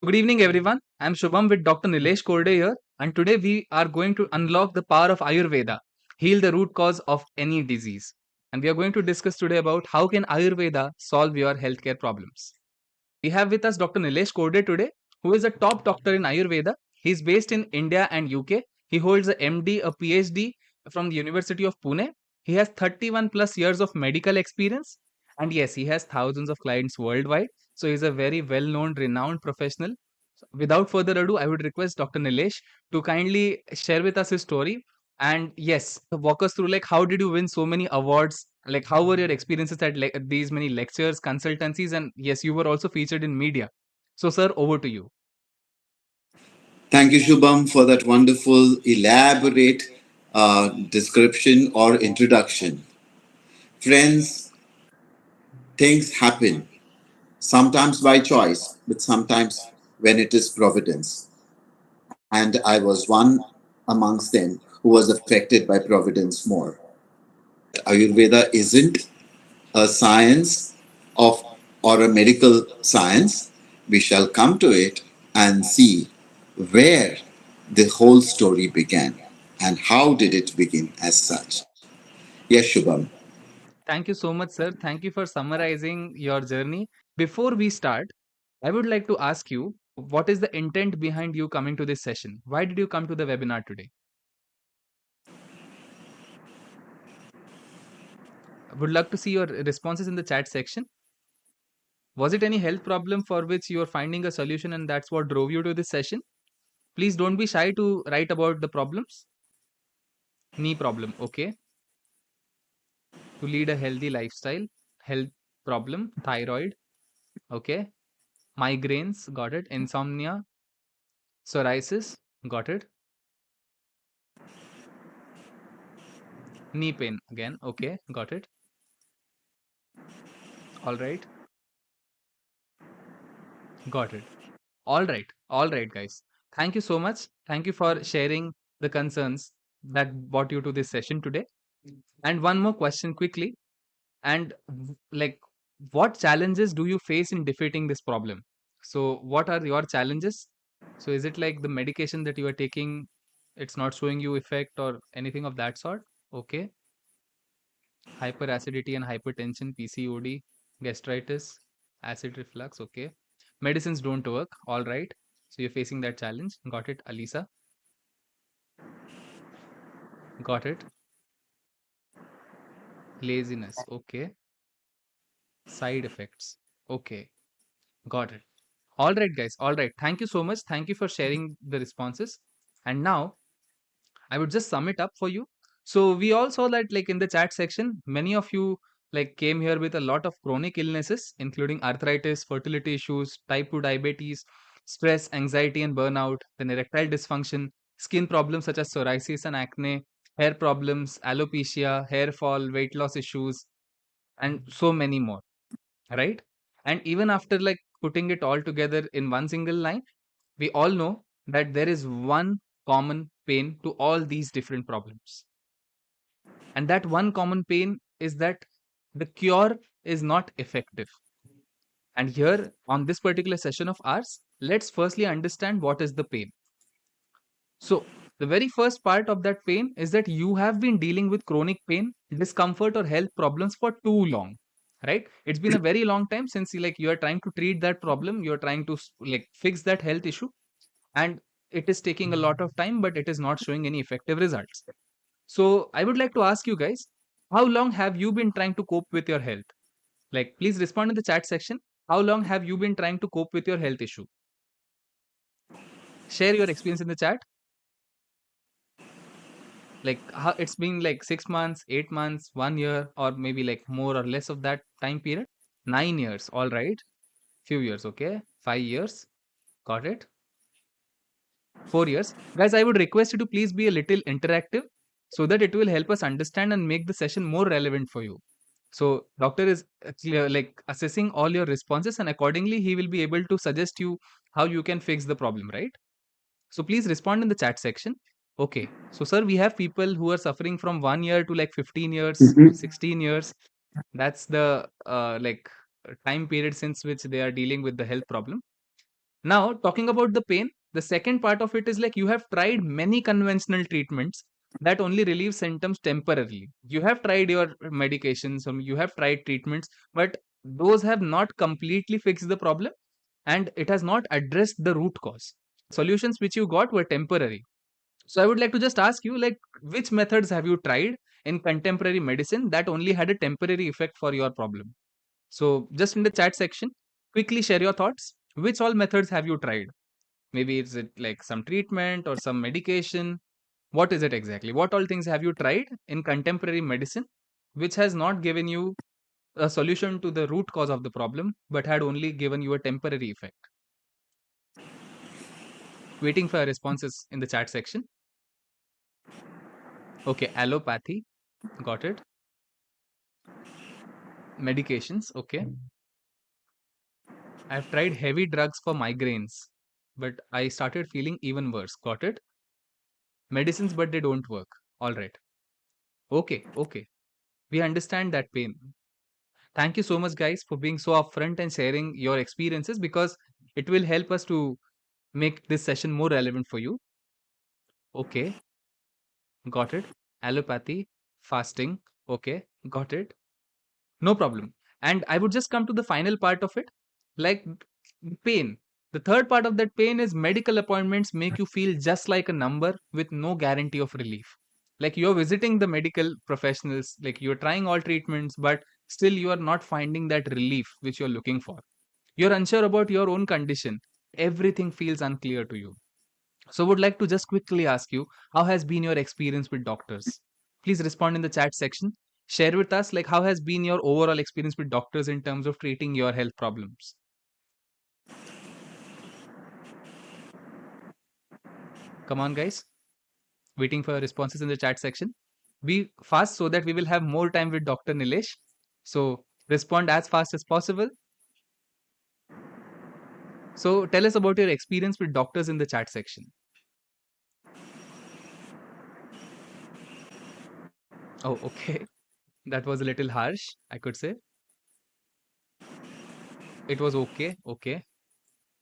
Good evening, everyone. I'm Shubham with Dr. Neelesh Korde here, and today we are going to unlock the power of Ayurveda, heal the root cause of any disease. And we are going to discuss today about how can Ayurveda solve your healthcare problems. We have with us Dr. Neelesh Korde today, who is a top doctor in Ayurveda. He's based in India and UK. He holds a MD, a PhD from the University of Pune. He has 31 plus years of medical experience. And yes, he has thousands of clients worldwide. So he's a very well known, renowned professional. So without further ado, I would request Dr. Nilesh to kindly share with us his story. And yes, walk us through like how did you win so many awards, like how were your experiences at these many lectures, consultancies, and yes, you were also featured in media. So sir, over to you. Thank you, Shubham, for that wonderful, elaborate description or introduction. Friends, things happen, sometimes by choice, but sometimes when it is providence. And I was one amongst them who was affected by providence more. Ayurveda isn't a science of or a medical science. We shall come to it and see where the whole story began and how did it begin as such. Yes, Shubham. Thank you so much, sir. Thank you for summarizing your journey. Before we start, I would like to ask you, what is the intent behind you coming to this session? Why did you come to the webinar today? I would love to see your responses in the chat section. Was it any health problem for which you are finding a solution and that's what drove you to this session? Please don't be shy to write about the problems. Knee problem, okay. To lead a healthy lifestyle. Health problem, thyroid, okay. Migraines, got it. Insomnia, psoriasis, got it. Knee pain, again, okay, got it. All right, got it. All right, guys. Thank you so much. Thank you for sharing the concerns that brought you to this session today. And one more question quickly. And like, what challenges do you face in defeating this problem? So, what are your challenges? So, is it like the medication that you are taking, it's not showing you effect or anything of that sort? Okay. Hyperacidity and hypertension, PCOD, gastritis, acid reflux. Okay. Medicines don't work. All right. So, you're facing that challenge. Got it, Alisa. Got it. Laziness. Okay. Side effects. Okay. Got it. All right, guys. All right. Thank you so much. Thank you for sharing the responses. And now I would just sum it up for you. So we all saw that like in the chat section, many of you like came here with a lot of chronic illnesses, including arthritis, fertility issues, type 2 diabetes, stress, anxiety and burnout, then erectile dysfunction, skin problems such as psoriasis and acne, hair problems, alopecia, hair fall, weight loss issues, and so many more, right? And even after like putting it all together in one single line, we all know that there is one common pain to all these different problems. And that one common pain is that the cure is not effective. And here on this particular session of ours, let's firstly understand what is the pain. So, the very first part of that pain is that you have been dealing with chronic pain, discomfort, or health problems for too long. Right? It's been a very long time since you are trying to treat that problem, you are trying to like fix that health issue, and it is taking a lot of time, but it is not showing any effective results. So I would like to ask you guys, how long have you been trying to cope with your health? Like, please respond in the chat section. How long have you been trying to cope with your health issue? Share your experience in the chat. Like, how it's been like 6 months, 8 months, 1 year, or maybe like more or less of that time period. 9 years, all right. Few years, okay. 5 years, got it. 4 years. Guys, I would request you to please be a little interactive so that it will help us understand and make the session more relevant for you. So, doctor is actually like assessing all your responses and accordingly he will be able to suggest you how you can fix the problem, right? So, please respond in the chat section. Okay. So, sir, we have people who are suffering from 1 year to like 15 years, Mhm. 16 years. That's the time period since which they are dealing with the health problem. Now, talking about the pain, the second part of it is like you have tried many conventional treatments that only relieve symptoms temporarily. You have tried your medications, you have tried treatments, but those have not completely fixed the problem and it has not addressed the root cause. Solutions which you got were temporary. So I would like to just ask you, like, which methods have you tried in contemporary medicine that only had a temporary effect for your problem? So just in the chat section, quickly share your thoughts. Which all methods have you tried? Maybe is it like some treatment or some medication? What is it exactly? What all things have you tried in contemporary medicine which has not given you a solution to the root cause of the problem but had only given you a temporary effect? Waiting for your responses in the chat section. Okay, allopathy. Got it. Medications. Okay. I've tried heavy drugs for migraines, but I started feeling even worse. Got it. Medicines, but they don't work. All right. Okay. Okay. We understand that pain. Thank you so much, guys, for being so upfront and sharing your experiences because it will help us to make this session more relevant for you. Okay. Got it. Allopathy, fasting. Okay. Got it. No problem. And I would just come to the final part of it, like pain. The third part of that pain is medical appointments make you feel just like a number with no guarantee of relief. Like you're visiting the medical professionals, like you're trying all treatments, but still you are not finding that relief which you're looking for. You're unsure about your own condition. Everything feels unclear to you. So, would like to just quickly ask you, how has been your experience with doctors? Please respond in the chat section. Share with us, like, how has been your overall experience with doctors in terms of treating your health problems? Come on, guys. Waiting for your responses in the chat section. Be fast so that we will have more time with Dr. Nilesh. So, respond as fast as possible. So, tell us about your experience with doctors in the chat section. Oh, okay. That was a little harsh, I could say. It was okay. Okay.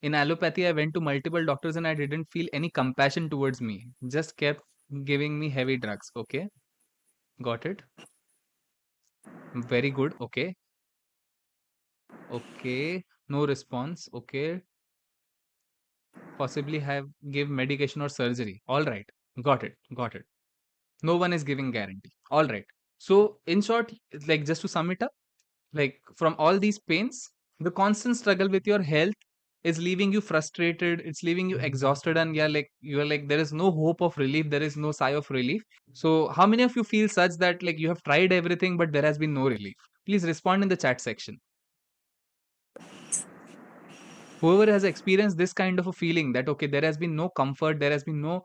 In allopathy, I went to multiple doctors and I didn't feel any compassion towards me. Just kept giving me heavy drugs. Okay. Got it. Very good. Okay. Okay. No response. Okay. Possibly have give medication or surgery. All right. Got it. Got it. No one is giving guarantee. All right. So in short, like just to sum it up, like from all these pains, the constant struggle with your health is leaving you frustrated, it's leaving you exhausted, and yeah, like you're like there is no hope of relief, there is no sigh of relief. So how many of you feel such that like you have tried everything but there has been no relief? Please respond in the chat section. Whoever has experienced this kind of a feeling that okay, there has been no comfort, there has been no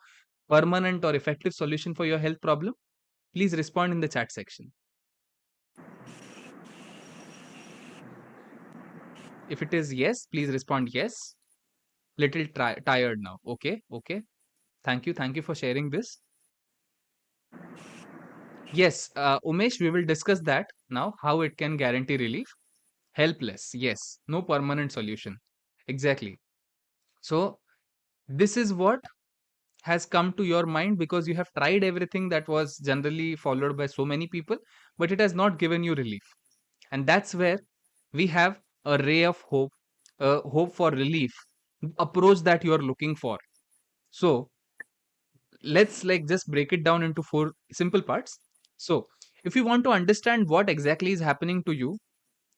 permanent or effective solution for your health problem, please respond in the chat section. If it is yes, please respond yes. Little tired now. Okay, okay. Thank you for sharing this. Yes, Umesh, we will discuss that now, how it can guarantee relief. Helpless, yes, no permanent solution. Exactly. So, this is what has come to your mind because you have tried everything that was generally followed by so many people, but it has not given you relief. And that's where we have a ray of hope, hope for relief, approach that you are looking for. So, let's like just break it down into four simple parts. So if you want to understand what exactly is happening to you,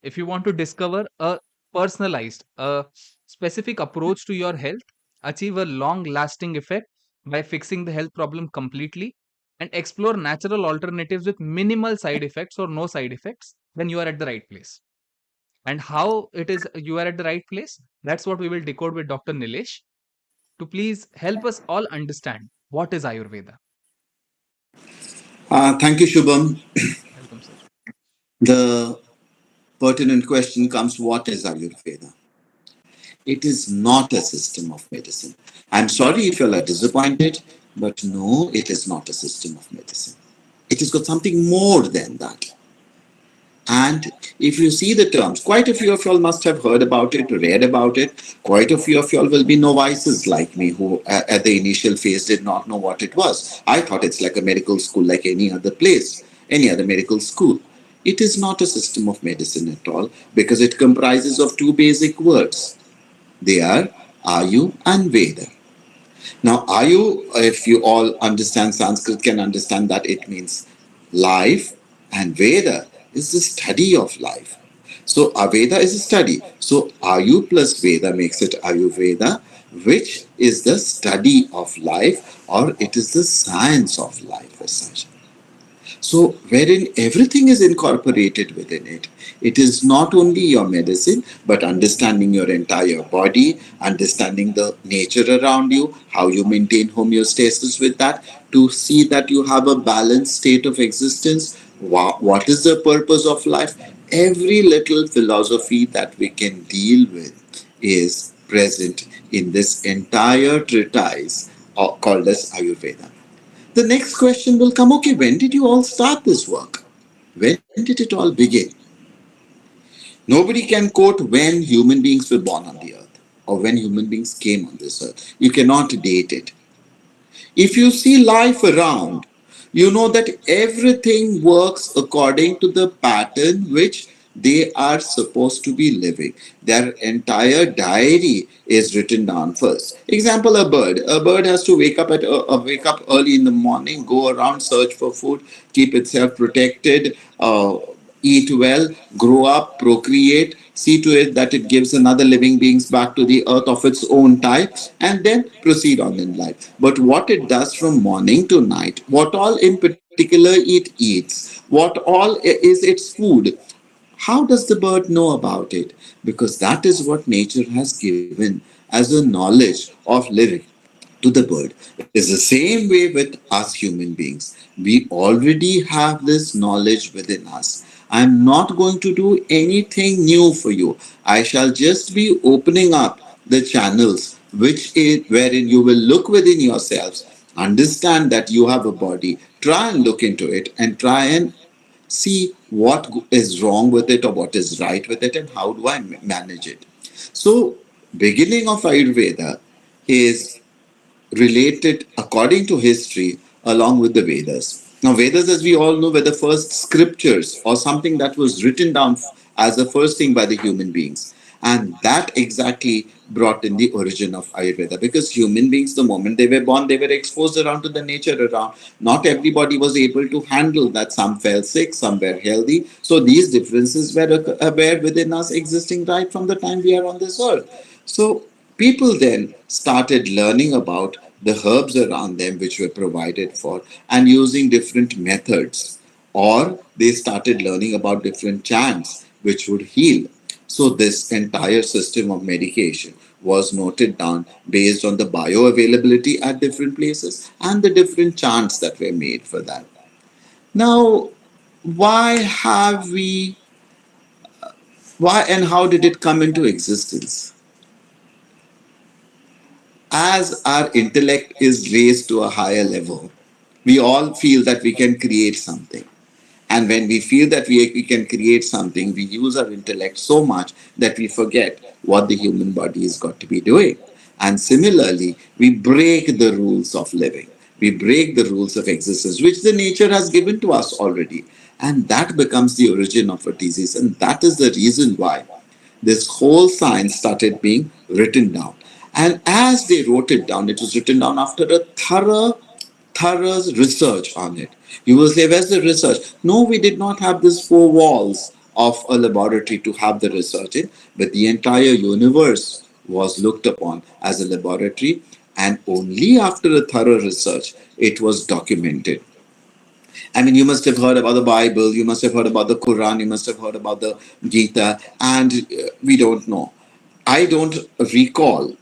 if you want to discover a personalized a specific approach to your health, achieve a long lasting effect by fixing the health problem completely, and explore natural alternatives with minimal side effects or no side effects, then you are at the right place. And how it is you are at the right place, that's what we will decode with Dr. Nilesh to please help us all understand what is Ayurveda. Thank you, Shubham. Welcome, sir. The pertinent question comes: what is Ayurveda? It is not a system of medicine. I'm sorry if you're disappointed, but no, it is not a system of medicine. It has got something more than that. And if you see the terms, quite a few of y'all must have heard about it, read about it. Quite a few of y'all will be novices like me who, at the initial phase, did not know what it was. I thought it's like a medical school, like any other place, any other medical school. It is not a system of medicine at all because it comprises of two basic words. They are Ayu and Veda. Now, Ayu, if you all understand Sanskrit, can understand that it means life, and Veda is the study of life. So, Aveda is a study. So, Ayu plus Veda makes it Ayurveda, which is the study of life, or it is the science of life as such. So, wherein everything is incorporated within it. It is not only your medicine, but understanding your entire body, understanding the nature around you, how you maintain homeostasis with that, to see that you have a balanced state of existence. What is the purpose of life? Every little philosophy that we can deal with is present in this entire treatise called as Ayurveda. The next question will come, okay, when did you all start this work? When did it all begin? Nobody can quote when human beings were born on the earth or when human beings came on this earth. You cannot date it. If you see life around, you know that everything works according to the pattern which they are supposed to be living. Their entire diary is written down first. Example: a bird. A bird has to wake up early in the morning, go around, search for food, keep itself protected, eat well, grow up, procreate, see to it that it gives another living beings back to the earth of its own type, and then proceed on in life. But what it does from morning to night, what all in particular it eats, what all is its food, how does the bird know about it? Because that is what nature has given as a knowledge of living to the bird. Is the same way with us human beings. We already have this knowledge within us. I'm not going to do anything new for you. I shall just be opening up the channels wherein you will look within yourselves, understand that you have a body, try and look into it, and try and see what is wrong with it or what is right with it and how do I manage it. So, beginning of Ayurveda is related according to history along with the Vedas. Now, Vedas, as we all know, were the first scriptures or something that was written down as the first thing by the human beings. And that exactly brought in the origin of Ayurveda because human beings, the moment they were born, they were exposed around to the nature around. Not everybody was able to handle that. Some fell sick, some were healthy. So these differences were within us existing right from the time we are on this earth. So people then started learning about the herbs around them which were provided for and using different methods, or they started learning about different chants which would heal. So this entire system of medication was noted down based on the bioavailability at different places and the different chants that were made for that. Now, why have we why and how did it come into existence? As our intellect is raised to a higher level, we all feel that we can create something. And when we feel that we can create something, we use our intellect so much that we forget what the human body has got to be doing. And similarly, we break the rules of living. We break the rules of existence, which the nature has given to us already. And that becomes the origin of a disease. And that is the reason why this whole science started being written down. And as they wrote it down, it was written down after a thorough research on it. You will say, where's the research? No, we did not have these four walls of a laboratory to have the research in, but the entire universe was looked upon as a laboratory, and only after a thorough research it was documented. I mean, you must have heard about the Bible, you must have heard about the Quran, you must have heard about the Gita, and we don't know. I don't recall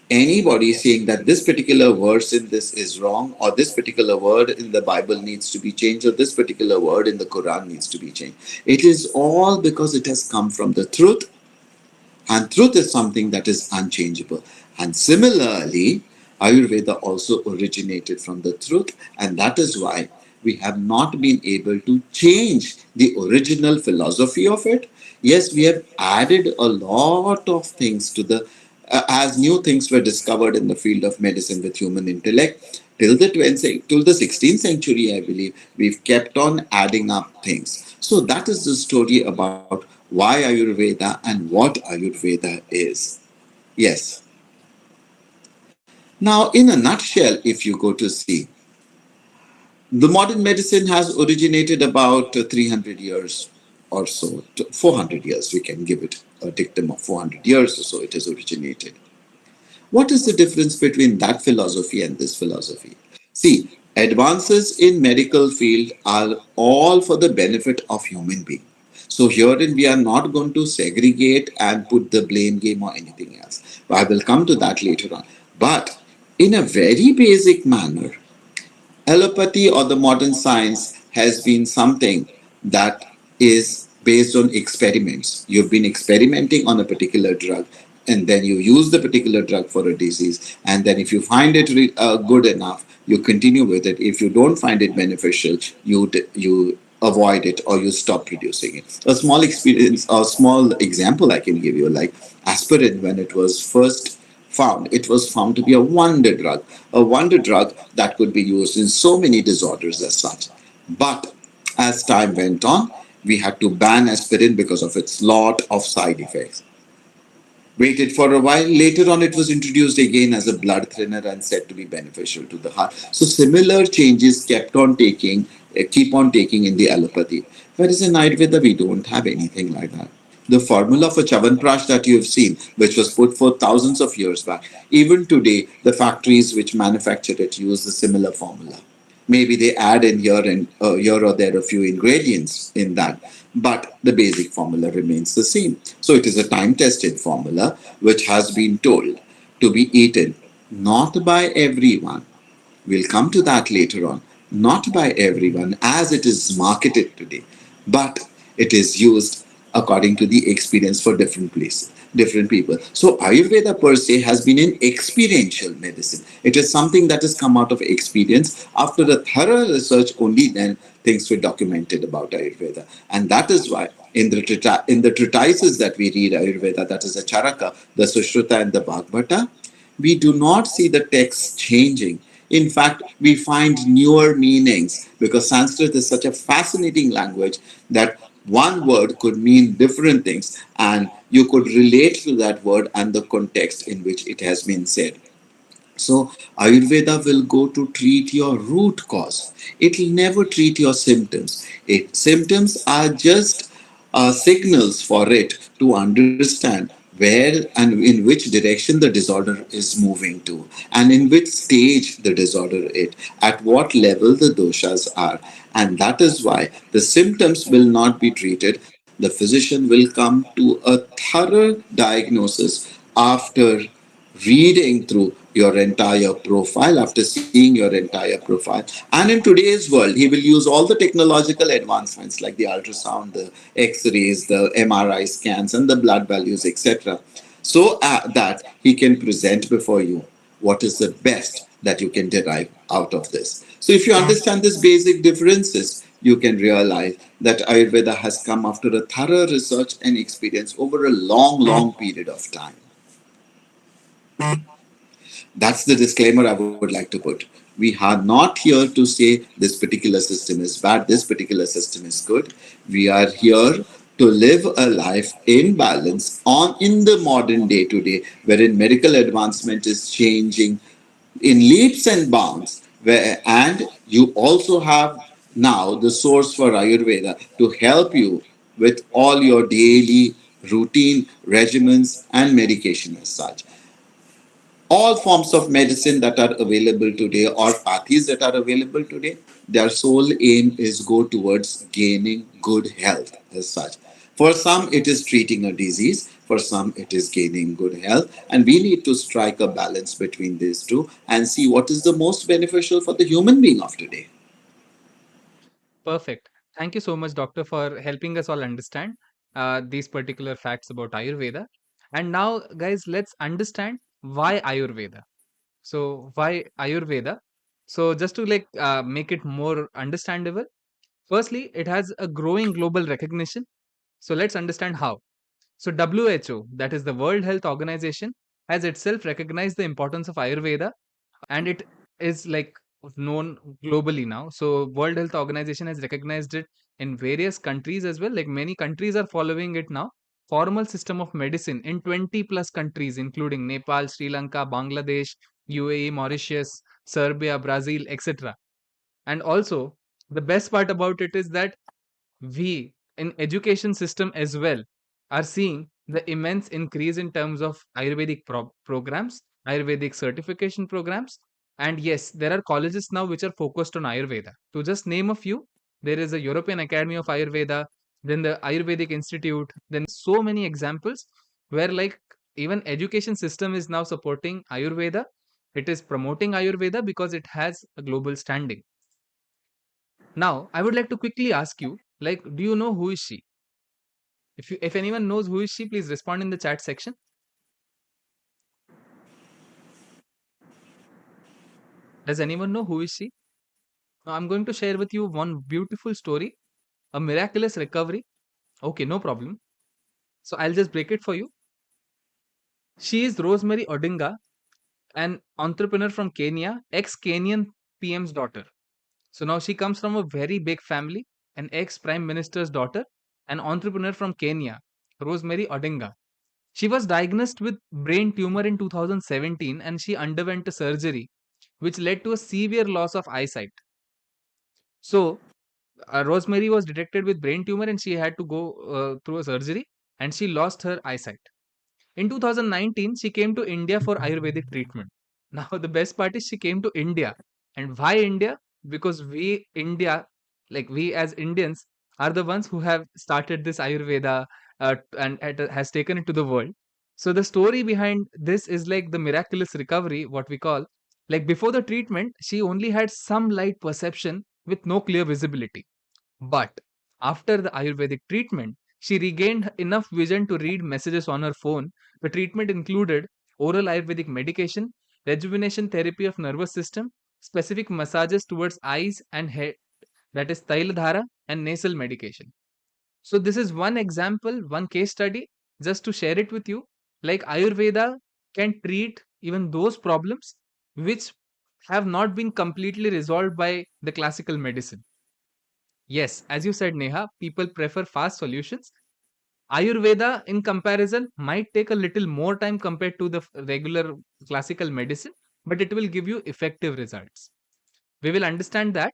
anybody saying that this particular verse in this is wrong, or this particular word in the Bible needs to be changed, or this particular word in the Quran needs to be changed. It is all because it has come from the truth, and truth is something that is unchangeable. And similarly, Ayurveda also originated from the truth, and that is why we have not been able to change the original philosophy of it. Yes, we have added a lot of things to the as new things were discovered in the field of medicine with human intellect till the 20th, till the 16th century, I believe we've kept on adding up things. So that is the story about why Ayurveda and what Ayurveda is. Yes. Now, in a nutshell, if you go to see, the modern medicine has originated about 300 years or so, 400 years, we can give it a dictum of 400 years or so, it has originated. What is the difference between that philosophy and this philosophy? See, advances in medical field are all for the benefit of human being. So herein we are not going to segregate and put the blame game or anything else. I will come to that later on. But in a very basic manner, allopathy or the modern science has been something that is based on experiments. You've been experimenting on a particular drug, and then you use the particular drug for a disease, and then if you find it good enough, you continue with it. If you don't find it beneficial, you avoid it or you stop producing it. A small experience, a small example I can give you, like aspirin, when it was first found. It was found to be a wonder drug that could be used in so many disorders as such. But as time went on, we had to ban aspirin because of its lot of side effects. Waited for a while. Later on, it was introduced again as a blood thinner and said to be beneficial to the heart. So similar changes keep on taking in the allopathy. Whereas in Ayurveda, we don't have anything like that. The formula for Chavanprash that you have seen, which was put forth thousands of years back, even today, the factories which manufacture it use the similar formula. Maybe they add in here or there a few ingredients in that, but the basic formula remains the same. So it is a time-tested formula which has been told to be eaten not by everyone. We'll come to that later on. Not by everyone as it is marketed today, but it is used according to the experience for different places, different people. So Ayurveda per se has been an experiential medicine. It is something that has come out of experience. After a thorough research, only then things were documented about Ayurveda. And that is why in the treatises that we read Ayurveda, that is the Charaka, the Sushruta and the Bhagavata, we do not see the text changing. In fact, we find newer meanings because Sanskrit is such a fascinating language that one word could mean different things and you could relate to that word and the context in which it has been said. So, Ayurveda will go to treat your root cause. It will never treat your symptoms. Symptoms are just signals for it to understand where and in which direction the disorder is moving to, and in which stage the disorder is, at what level the doshas are. And that is why the symptoms will not be treated. The physician will come to a thorough diagnosis after reading through your entire profile, after seeing your entire profile. And in today's world, he will use all the technological advancements like the ultrasound, the x-rays, the MRI scans, and the blood values, etc., so that he can present before you what is the best that you can derive out of this. So if you understand these basic differences, you can realize that Ayurveda has come after a thorough research and experience over a long, long period of time. That's the disclaimer I would like to put. We are not here to say this particular system is bad, this particular system is good. We are here to live a life in balance on in the modern day today, wherein medical advancement is changing in leaps and bounds. And you also have now the source for Ayurveda to help you with all your daily routine regimens and medication as such. All forms of medicine that are available today or pathis that are available today, their sole aim is go towards gaining good health as such. For some, it is treating a disease. For some, it is gaining good health. And we need to strike a balance between these two and see what is the most beneficial for the human being of today. Perfect. Thank you so much, doctor, for helping us all understand these particular facts about Ayurveda. And now, guys, let's understand why Ayurveda. So, why Ayurveda? So just to like make it more understandable, firstly, it has a growing global recognition. So let's understand how. So WHO, that is the World Health Organization, has itself recognized the importance of Ayurveda, and it is like known globally now. So World Health Organization has recognized it in various countries as well. Like many countries are following it now. Formal system of medicine in 20 plus countries, including Nepal, Sri Lanka, Bangladesh, UAE, Mauritius, Serbia, Brazil, etc. And also, the best part about it is that we in education system as well are seeing the immense increase in terms of Ayurvedic programs, Ayurvedic certification programs. And yes, there are colleges now which are focused on Ayurveda. To just name a few, there is a European Academy of Ayurveda, then the Ayurvedic Institute, then so many examples where like even education system is now supporting Ayurveda. It is promoting Ayurveda because it has a global standing. Now, I would like to quickly ask you, like, do you know who is she? If anyone knows who is she, please respond in the chat section. Does anyone know who is she? Now, I'm going to share with you one beautiful story, a miraculous recovery. Okay, no problem. So I'll just break it for you. She is Rosemary Odinga, an entrepreneur from Kenya, ex-Kenyan PM's daughter. So now she comes from a very big family, an ex-prime minister's daughter, an entrepreneur from Kenya, Rosemary Odinga. She was diagnosed with brain tumor in 2017 and she underwent a surgery which led to a severe loss of eyesight. So, Rosemary was detected with brain tumor and she had to go through a surgery and she lost her eyesight. In 2019, she came to India for Ayurvedic treatment. Now, the best part is she came to India. And why India? Because we, India, like we as Indians, are the ones who have started this Ayurveda and it has taken it to the world. So, the story behind this is like the miraculous recovery, what we call. Like before the treatment, she only had some light perception with no clear visibility. But after the Ayurvedic treatment, she regained enough vision to read messages on her phone. The treatment included oral Ayurvedic medication, rejuvenation therapy of nervous system, specific massages towards eyes and head, that is Tailadhara, and nasal medication. So this is one example, one case study, just to share it with you. Like Ayurveda can treat even those problems which have not been completely resolved by the classical medicine. Yes, as you said, Neha, people prefer fast solutions. Ayurveda, in comparison, might take a little more time compared to the regular classical medicine, but it will give you effective results. We will understand that.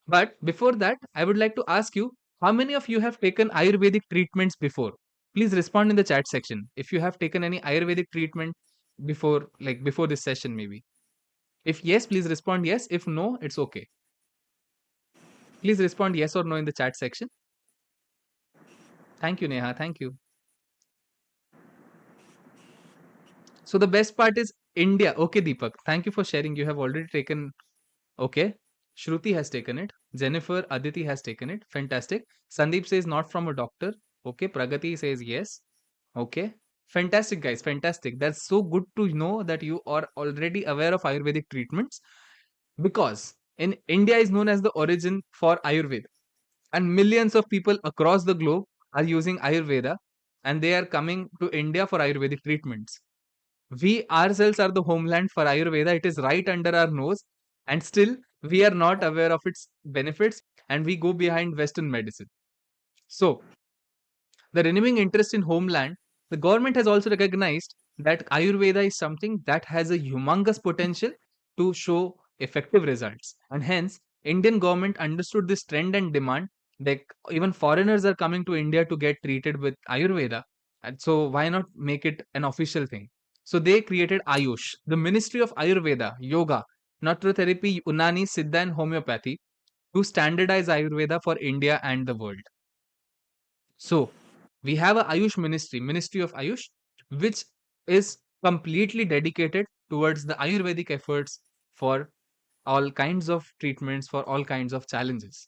But before that, I would like to ask you, how many of you have taken Ayurvedic treatments before? Please respond in the chat section if you have taken any Ayurvedic treatment before, like before this session, maybe. If yes, please respond yes. If no, it's okay. Please respond yes or no in the chat section. Thank you, Neha. Thank you. So the best part is India. Okay, Deepak. Thank you for sharing. You have already taken. Okay. Shruti has taken it. Jennifer Aditi has taken it. Fantastic. Sandeep says not from a doctor. Okay. Pragati says yes. Okay. Fantastic, guys. Fantastic. That's so good to know that you are already aware of Ayurvedic treatments because in India is known as the origin for Ayurveda, and millions of people across the globe are using Ayurveda and they are coming to India for Ayurvedic treatments. We ourselves are the homeland for Ayurveda. It is right under our nose, and still we are not aware of its benefits and we go behind Western medicine. So, the renewing interest in homeland, the government has also recognized that Ayurveda is something that has a humongous potential to show effective results. And hence, Indian government understood this trend and demand. Like even foreigners are coming to India to get treated with Ayurveda. And so why not make it an official thing? So they created Ayush, the Ministry of Ayurveda, Yoga, Naturotherapy, Unani, Siddha, and Homeopathy to standardize Ayurveda for India and the world. So we have a Ayush ministry, Ministry of Ayush, which is completely dedicated towards the Ayurvedic efforts for all kinds of treatments, for all kinds of challenges.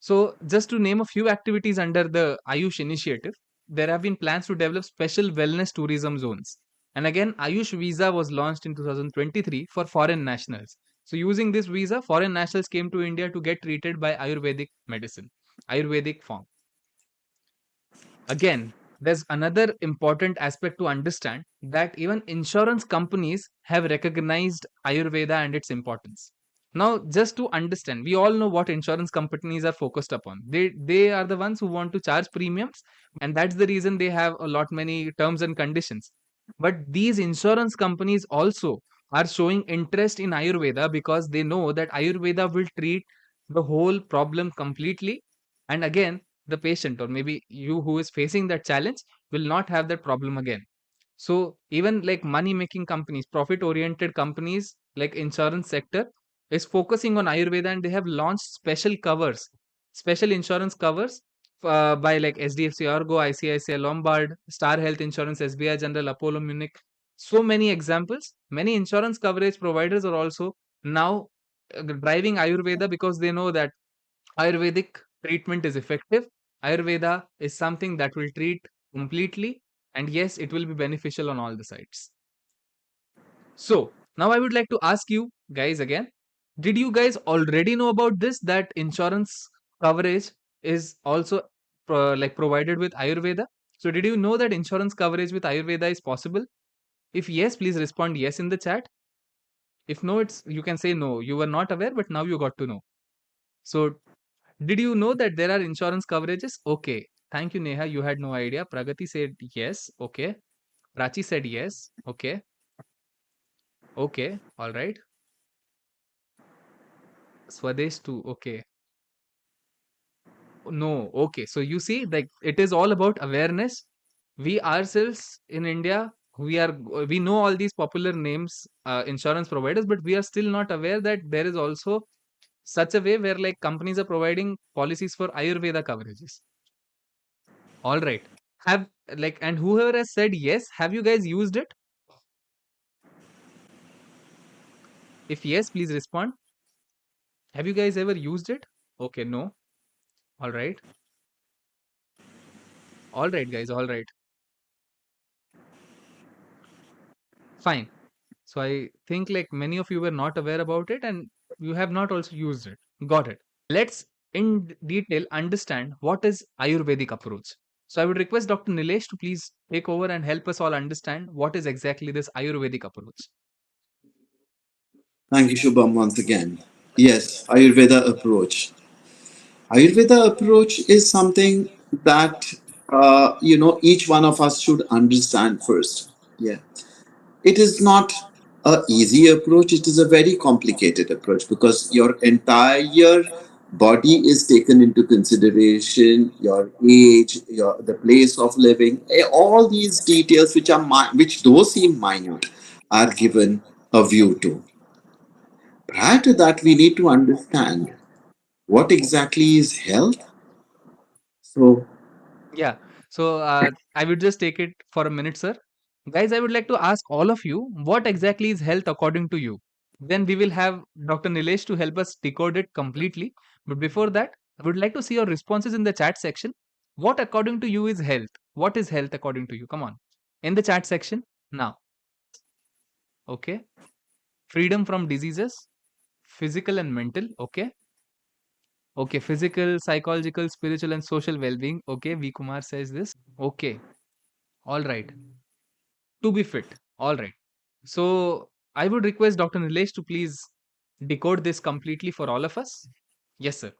So, just to name a few activities under the Ayush initiative, there have been plans to develop special wellness tourism zones. And again, Ayush Visa was launched in 2023 for foreign nationals. So using this visa, foreign nationals came to India to get treated by Ayurvedic medicine, Ayurvedic form. Again, there's another important aspect to understand, that even insurance companies have recognized Ayurveda and its importance. Now, just to understand, we all know what insurance companies are focused upon. They are the ones who want to charge premiums, and that's the reason they have a lot many terms and conditions. But these insurance companies also are showing interest in Ayurveda because they know that Ayurveda will treat the whole problem completely. And again, the patient, or maybe you who is facing that challenge, will not have that problem again. So even like money making companies, profit oriented companies like insurance sector is focusing on Ayurveda, and they have launched special covers, special insurance covers by like SDFC Argo, ICICI Lombard, Star Health Insurance, SBI General, Apollo Munich. So many examples. Many insurance coverage providers are also now driving Ayurveda because they know that Ayurvedic treatment is effective. Ayurveda is something that will treat completely, and yes, it will be beneficial on all the sides. So, now I would like to ask you guys again, did you guys already know about this, that insurance coverage is also like provided with Ayurveda? So, did you know that insurance coverage with Ayurveda is possible? If yes, please respond yes in the chat. If no, it's you can say no. You were not aware, but now you got to know. So, did you know that there are insurance coverages? Okay. Thank you, Neha. You had no idea. Pragati said yes. Okay. Prachi said yes. Okay. Okay. All right. Swadesh too. Okay. No. Okay. So you see, like it is all about awareness. We ourselves in India, we know all these popular names, insurance providers, but we are still not aware that there is also such a way where like companies are providing policies for Ayurveda coverages. All right. Have like, and whoever has said yes, have you guys used it? If yes, please respond. Have you guys ever used it? Okay, no. All right. All right, guys. All right. Fine. So I think like many of you were not aware about it, and you have not also used it. Got it. Let's in detail understand what is Ayurvedic approach. So I would request Dr. Nilesh to please take over and help us all understand what is exactly this Ayurvedic approach. Thank you, Shubham, once again. Yes, Ayurveda approach. Ayurveda approach is something that each one of us should understand first. Yeah, it is not a easy approach. It is a very complicated approach because your entire body is taken into consideration. Your age, your the place of living, all these details which are which though seem minute are given a view to. Prior to that, we need to understand what exactly is health. So, Yeah. So I would just take it for a minute, sir. Guys, I would like to ask all of you, what exactly is health according to you? Then we will have Dr. Nilesh to help us decode it completely. But before that, I would like to see your responses in the chat section. What according to you is health? What is health according to you? Come on. In the chat section now. Okay. Freedom from diseases, physical and mental. Okay. Okay. Physical, psychological, spiritual, and social well being. Okay. V. Kumar says this. Okay. All right. To be fit. All right. So I would request Dr. Nilesh to please decode this completely for all of us. Yes, sir.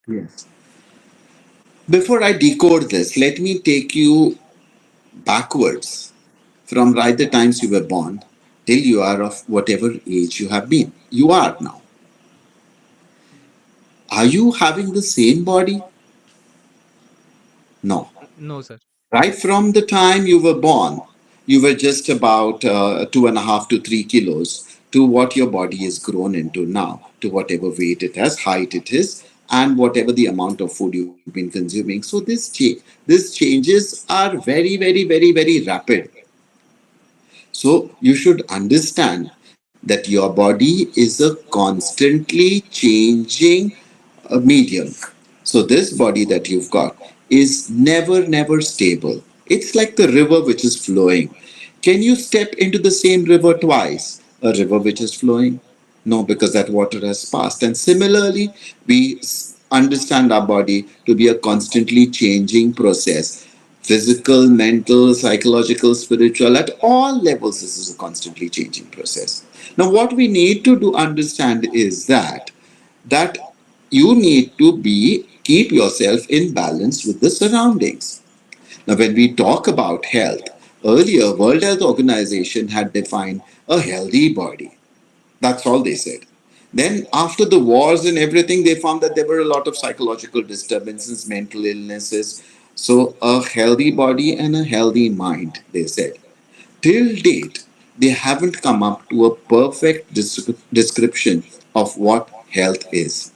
yes. Before I decode this, let me take you backwards from right the times you were born till you are of whatever age you have been. You are now. Are you having the same body? No. No, sir. Right from the time you were born, you were just about 2.5 to 3 kilos to what your body has grown into now, to whatever weight it has, height it is, and whatever the amount of food you've been consuming. So these changes are very, very, very, very rapid. So you should understand that your body is a constantly changing medium. So this body that you've got is never, never stable. It's like the river which is flowing. Can you step into the same river twice? A river which is flowing? No, because that water has passed. And similarly, we understand our body to be a constantly changing process. Physical, mental, psychological, spiritual, at all levels, this is a constantly changing process. Now, what we need to do understand is that you need to be keep yourself in balance with the surroundings. Now, when we talk about health, earlier World Health Organization had defined a healthy body. That's all they said. Then, after the wars and everything, they found that there were a lot of psychological disturbances, mental illnesses. So, a healthy body and a healthy mind, they said. Till date, they haven't come up to a perfect description of what health is.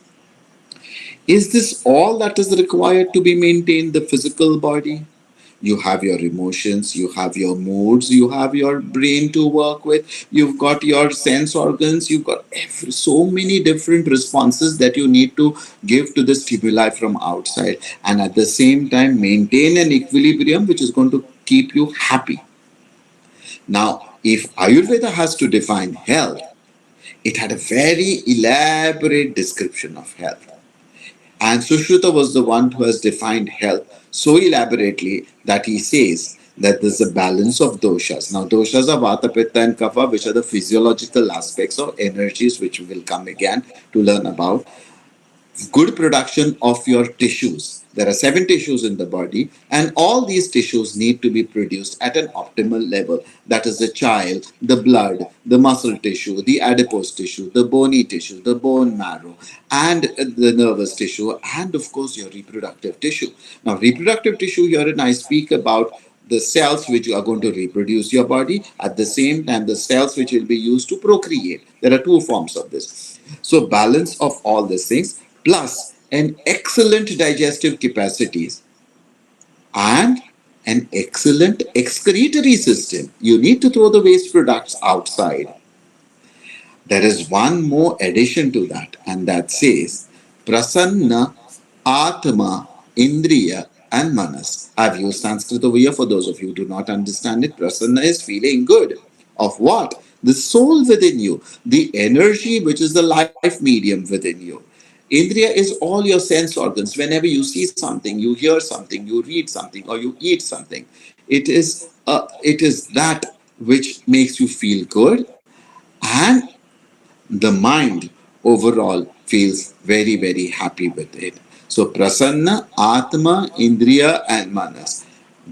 Is this all that is required to be maintained the physical body? You have your emotions, you have your moods, you have your brain to work with, you've got your sense organs, you've got so many different responses that you need to give to the stimuli from outside, and at the same time maintain an equilibrium which is going to keep you happy. Now, if Ayurveda has to define health, it had a very elaborate description of health. And Sushruta was the one who has defined health so elaborately that he says that there's a balance of doshas. Now, doshas are Vata, Pitta, and Kapha, which are the physiological aspects of energies, which we will come again to learn about. Good production of your tissues. There are seven tissues in the body, and all these tissues need to be produced at an optimal level. That is the chyle, the blood, the muscle tissue, the adipose tissue, the bony tissue, the bone marrow, and the nervous tissue, and of course, your reproductive tissue. Now, reproductive tissue herein I speak about the cells which are going to reproduce your body, at the same time the cells which will be used to procreate. There are two forms of this. So balance of all these things plus an excellent digestive capacities and an excellent excretory system. You need to throw the waste products outside. There is one more addition to that, and that says Prasanna, Atma, Indriya, and Manas. I've used Sanskrit over here for those of you who do not understand it. Prasanna is feeling good. Of what? The soul within you, the energy which is the life medium within you. Indriya is all your sense organs. Whenever you see something, you hear something, you read something, or you eat something, it is that which makes you feel good, and the mind overall feels very, very happy with it. So, prasanna, atma, indriya, and manas.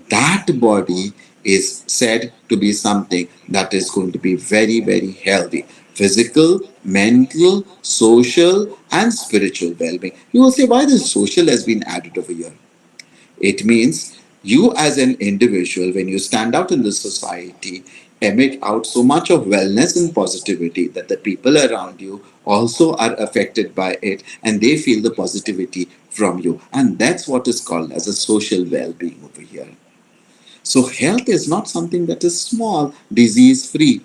That body is said to be something that is going to be very, very healthy. Physical, mental, social, and spiritual well being. You will say, why this social has been added over here? It means you, as an individual, when you stand out in the society, emit out so much of wellness and positivity that the people around you also are affected by it and they feel the positivity from you. And that's what is called as a social well being over here. So, health is not something that is small, disease free.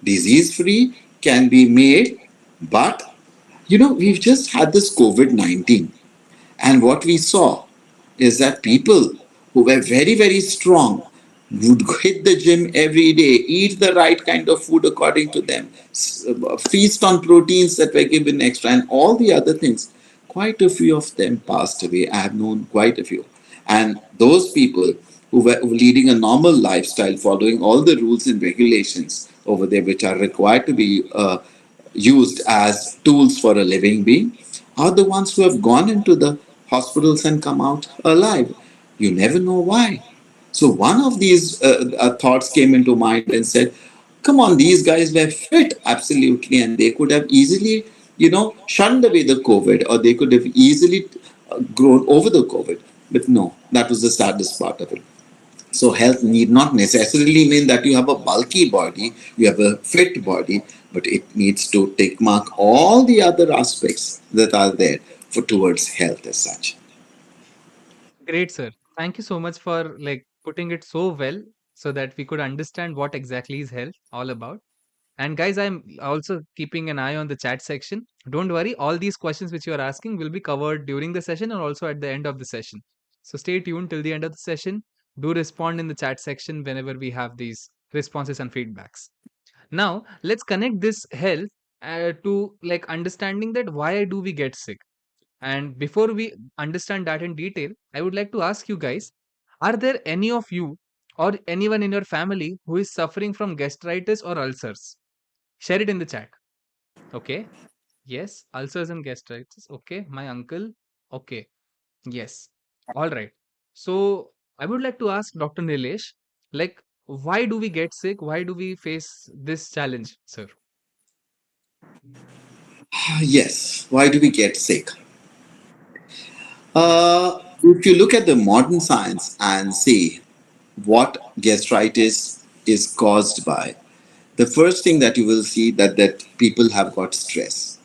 Disease free can be made, but we've just had this COVID 19. And what we saw is that people who were very, very strong would hit the gym every day, eat the right kind of food according to them, feast on proteins that were given extra, and all the other things. Quite a few of them passed away. I have known quite a few. And those people who were leading a normal lifestyle, following all the rules and regulations over there, which are required to be used as tools for a living being, are the ones who have gone into the hospitals and come out alive. You never know why. So one of these thoughts came into mind and said, come on, these guys were fit, absolutely, and they could have easily, shunned away the COVID, or they could have easily grown over the COVID. But no, that was the saddest part of it. So health need not necessarily mean that you have a bulky body, you have a fit body, but it needs to tick mark all the other aspects that are there for towards health as such. Great, sir. Thank you so much for putting it so well so that we could understand what exactly is health all about. And guys, I'm also keeping an eye on the chat section. Don't worry, all these questions which you are asking will be covered during the session and also at the end of the session. So stay tuned till the end of the session. Do respond in the chat section whenever we have these responses and feedbacks. Now, let's connect this health to like understanding that why do we get sick. And before we understand that in detail, I would like to ask you guys, are there any of you or anyone in your family who is suffering from gastritis or ulcers? Share it in the chat. Okay. Yes, ulcers and gastritis. Okay. My uncle. Okay. Yes. All right. So I would like to ask Dr. Nilesh, like, why do we get sick? Why do we face this challenge, sir? Yes. Why do we get sick? If you look at the modern science and see what gastritis is caused by, the first thing that you will see that people have got stress.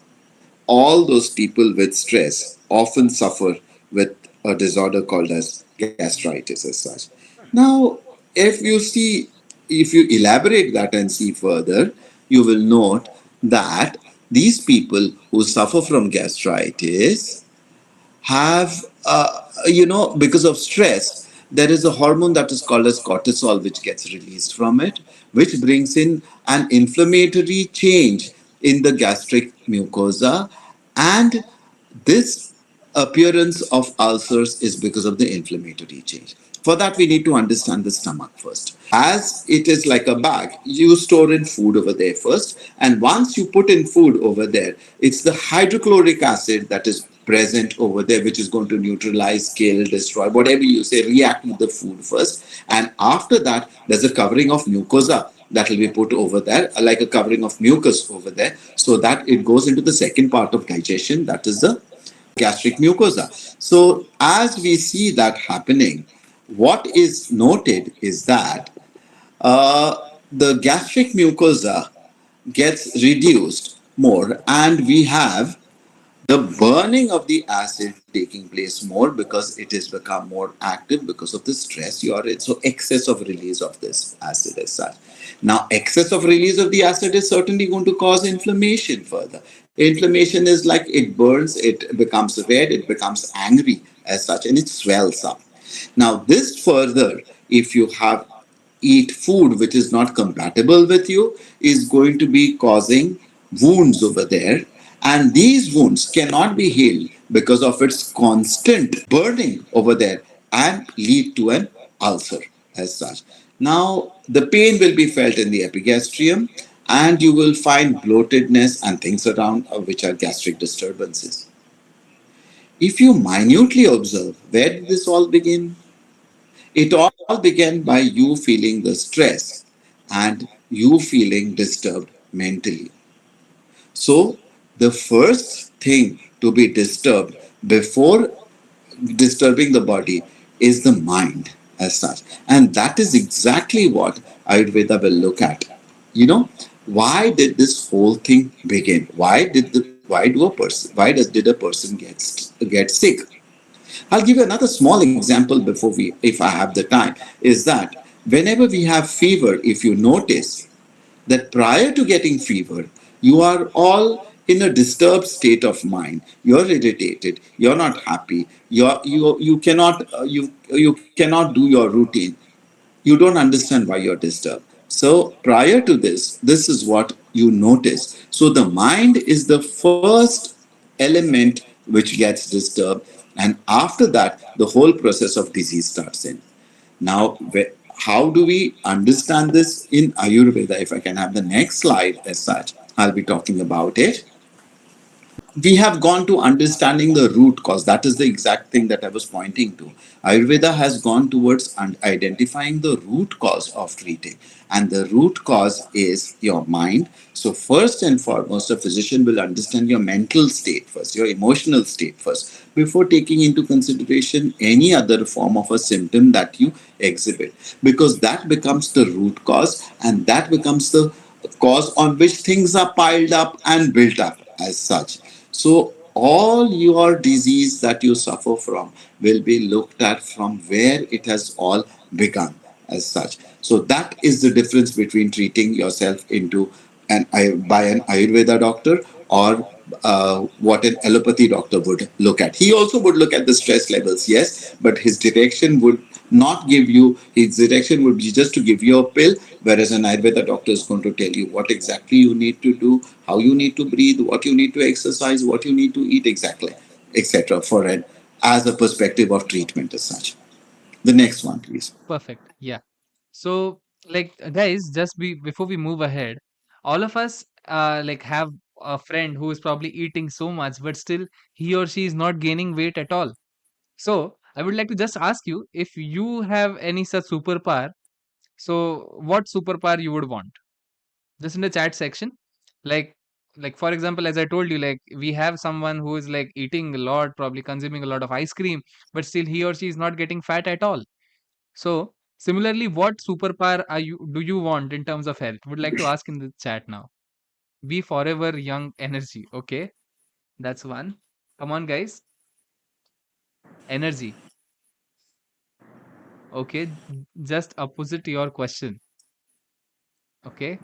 All those people with stress often suffer with a disorder called as gastritis as such. Now, if you see, if you elaborate that and see further, you will note that these people who suffer from gastritis have, because of stress, there is a hormone that is called as cortisol, which gets released from it, which brings in an inflammatory change in the gastric mucosa. And this appearance of ulcers is because of the inflammatory change. For that, we need to understand the stomach first. As it is like a bag, you store in food over there first, and once you put in food over there, it's the hydrochloric acid that is present over there, which is going to neutralize, kill, destroy, whatever you say, react with the food first. And after that, there's a covering of mucosa that will be put over there, like a covering of mucus over there, so that it goes into the second part of digestion, that is the gastric mucosa. So, as we see that happening, what is noted is that the gastric mucosa gets reduced more, and we have the burning of the acid taking place more because it has become more active because of the stress you are in. So excess of release of this acid as such. Now, excess of release of the acid is certainly going to cause inflammation further. Inflammation is like it burns, it becomes red, it becomes angry as such, and it swells up. Now, this further, if you have eat food which is not compatible with you, is going to be causing wounds over there, and these wounds cannot be healed because of its constant burning over there and lead to an ulcer as such. Now the pain will be felt in the epigastrium, and you will find bloatedness and things around, which are gastric disturbances. If you minutely observe, where did this all begin? It all began by you feeling the stress and you feeling disturbed mentally. So, the first thing to be disturbed before disturbing the body is the mind as such. And that is exactly what Ayurveda will look at. You know, why did this whole thing begin? Why did a person get sick? I'll give you another small example before if I have the time, is that whenever we have fever, if you notice that prior to getting fever, you are all in a disturbed state of mind. You're irritated. You're not happy. You cannot do your routine. You don't understand why you're disturbed. So prior to this is what you notice. So the mind is the first element which gets disturbed, and after that, the whole process of disease starts in. Now, how do we understand this in Ayurveda? If I can have the next slide as such, I'll be talking about it. We have gone to understanding the root cause. That is the exact thing that I was pointing to. Ayurveda has gone towards identifying the root cause of treating, and the root cause is your mind. So, first and foremost, a physician will understand your mental state first, your emotional state first, before taking into consideration any other form of a symptom that you exhibit, because that becomes the root cause, and that becomes the cause on which things are piled up and built up as such. So all your disease that you suffer from will be looked at from where it has all begun as such. So that is the difference between treating yourself into by an Ayurveda doctor or what an allopathy doctor would look at. He also would look at the stress levels, yes, but his direction would not give you, his direction would be just to give you a pill Whereas an Ayurveda doctor is going to tell you what exactly you need to do, how you need to breathe, what you need to exercise, what you need to eat exactly, etc. for an as a perspective of treatment as such. The next one, please. Perfect. Yeah. So, like, guys, just before we move ahead, all of us like have a friend who is probably eating so much, but still he or she is not gaining weight at all. So, I would like to just ask you if you have any such superpower. So, what superpower you would want? Just in the chat section. Like, like for example, as I told you, like we have someone who is like eating a lot, probably consuming a lot of ice cream, but still he or she is not getting fat at all. So, similarly, what superpower do you want in terms of health? Would like to ask in the chat now. Be forever young energy. Okay, that's one. Come on, guys. Energy. Okay, just opposite your question. Okay,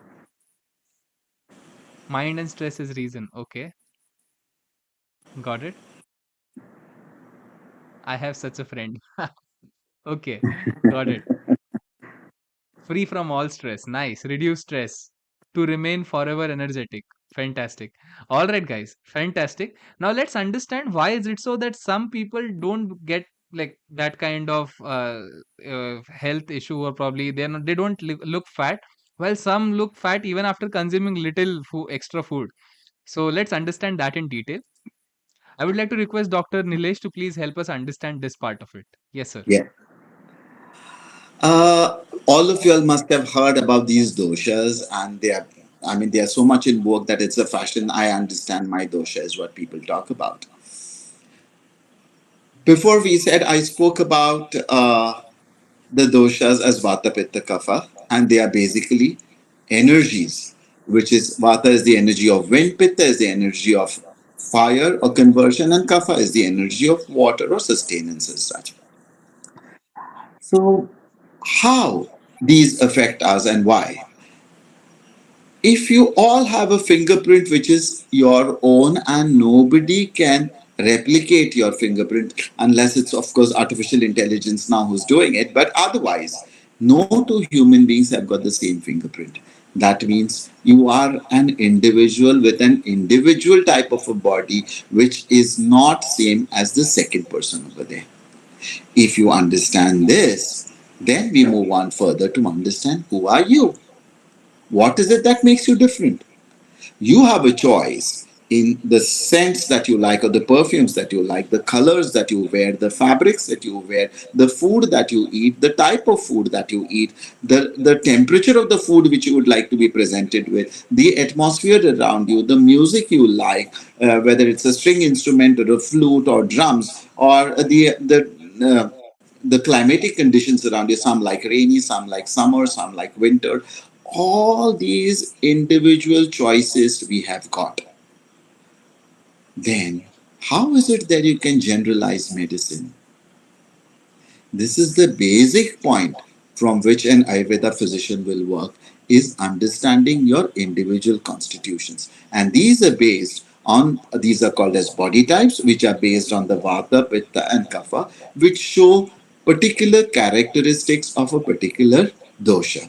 mind and stress is reason. Okay, got it. I have such a friend. Okay, got it. Free from all stress. Nice. Reduce stress to remain forever energetic. Fantastic. All right, guys. Fantastic. Now let's understand why is it so that some people don't get like that kind of health issue, or probably they don't look fat, while some look fat even after consuming little extra food. So let's understand that in detail. I would like to request Dr. Nilesh to please help us understand this part of it. Yes, sir. Yeah. All of you all must have heard about these doshas, and they are, I mean, they are so much in vogue that it's a fashion. I understand my dosha is what people talk about. Before we said, I spoke about the doshas as vata, pitta, kapha, and they are basically energies, which is vata is the energy of wind, pitta is the energy of fire or conversion, and kapha is the energy of water or sustenance as such. So, how these affect us and why? If you all have a fingerprint which is your own and nobody can replicate your fingerprint unless it's of course artificial intelligence now who's doing it, but otherwise no two human beings have got the same fingerprint. That means you are an individual with an individual type of a body which is not same as the second person over there. If you understand this, then we move on further to understand who are you. What is it that makes you different? You have a choice in the scents that you like, or the perfumes that you like, the colors that you wear, the fabrics that you wear, the food that you eat, the type of food that you eat, the temperature of the food which you would like to be presented with, the atmosphere around you, the music you like, whether it's a string instrument or a flute or drums, or the climatic conditions around you. Some like rainy, some like summer, some like winter. All these individual choices we have got. Then how is it that you can generalize medicine? This is the basic point from which an Ayurveda physician will work, is understanding your individual constitutions. And these are based on, these are called as body types, which are based on the Vata, Pitta and Kapha, which show particular characteristics of a particular dosha.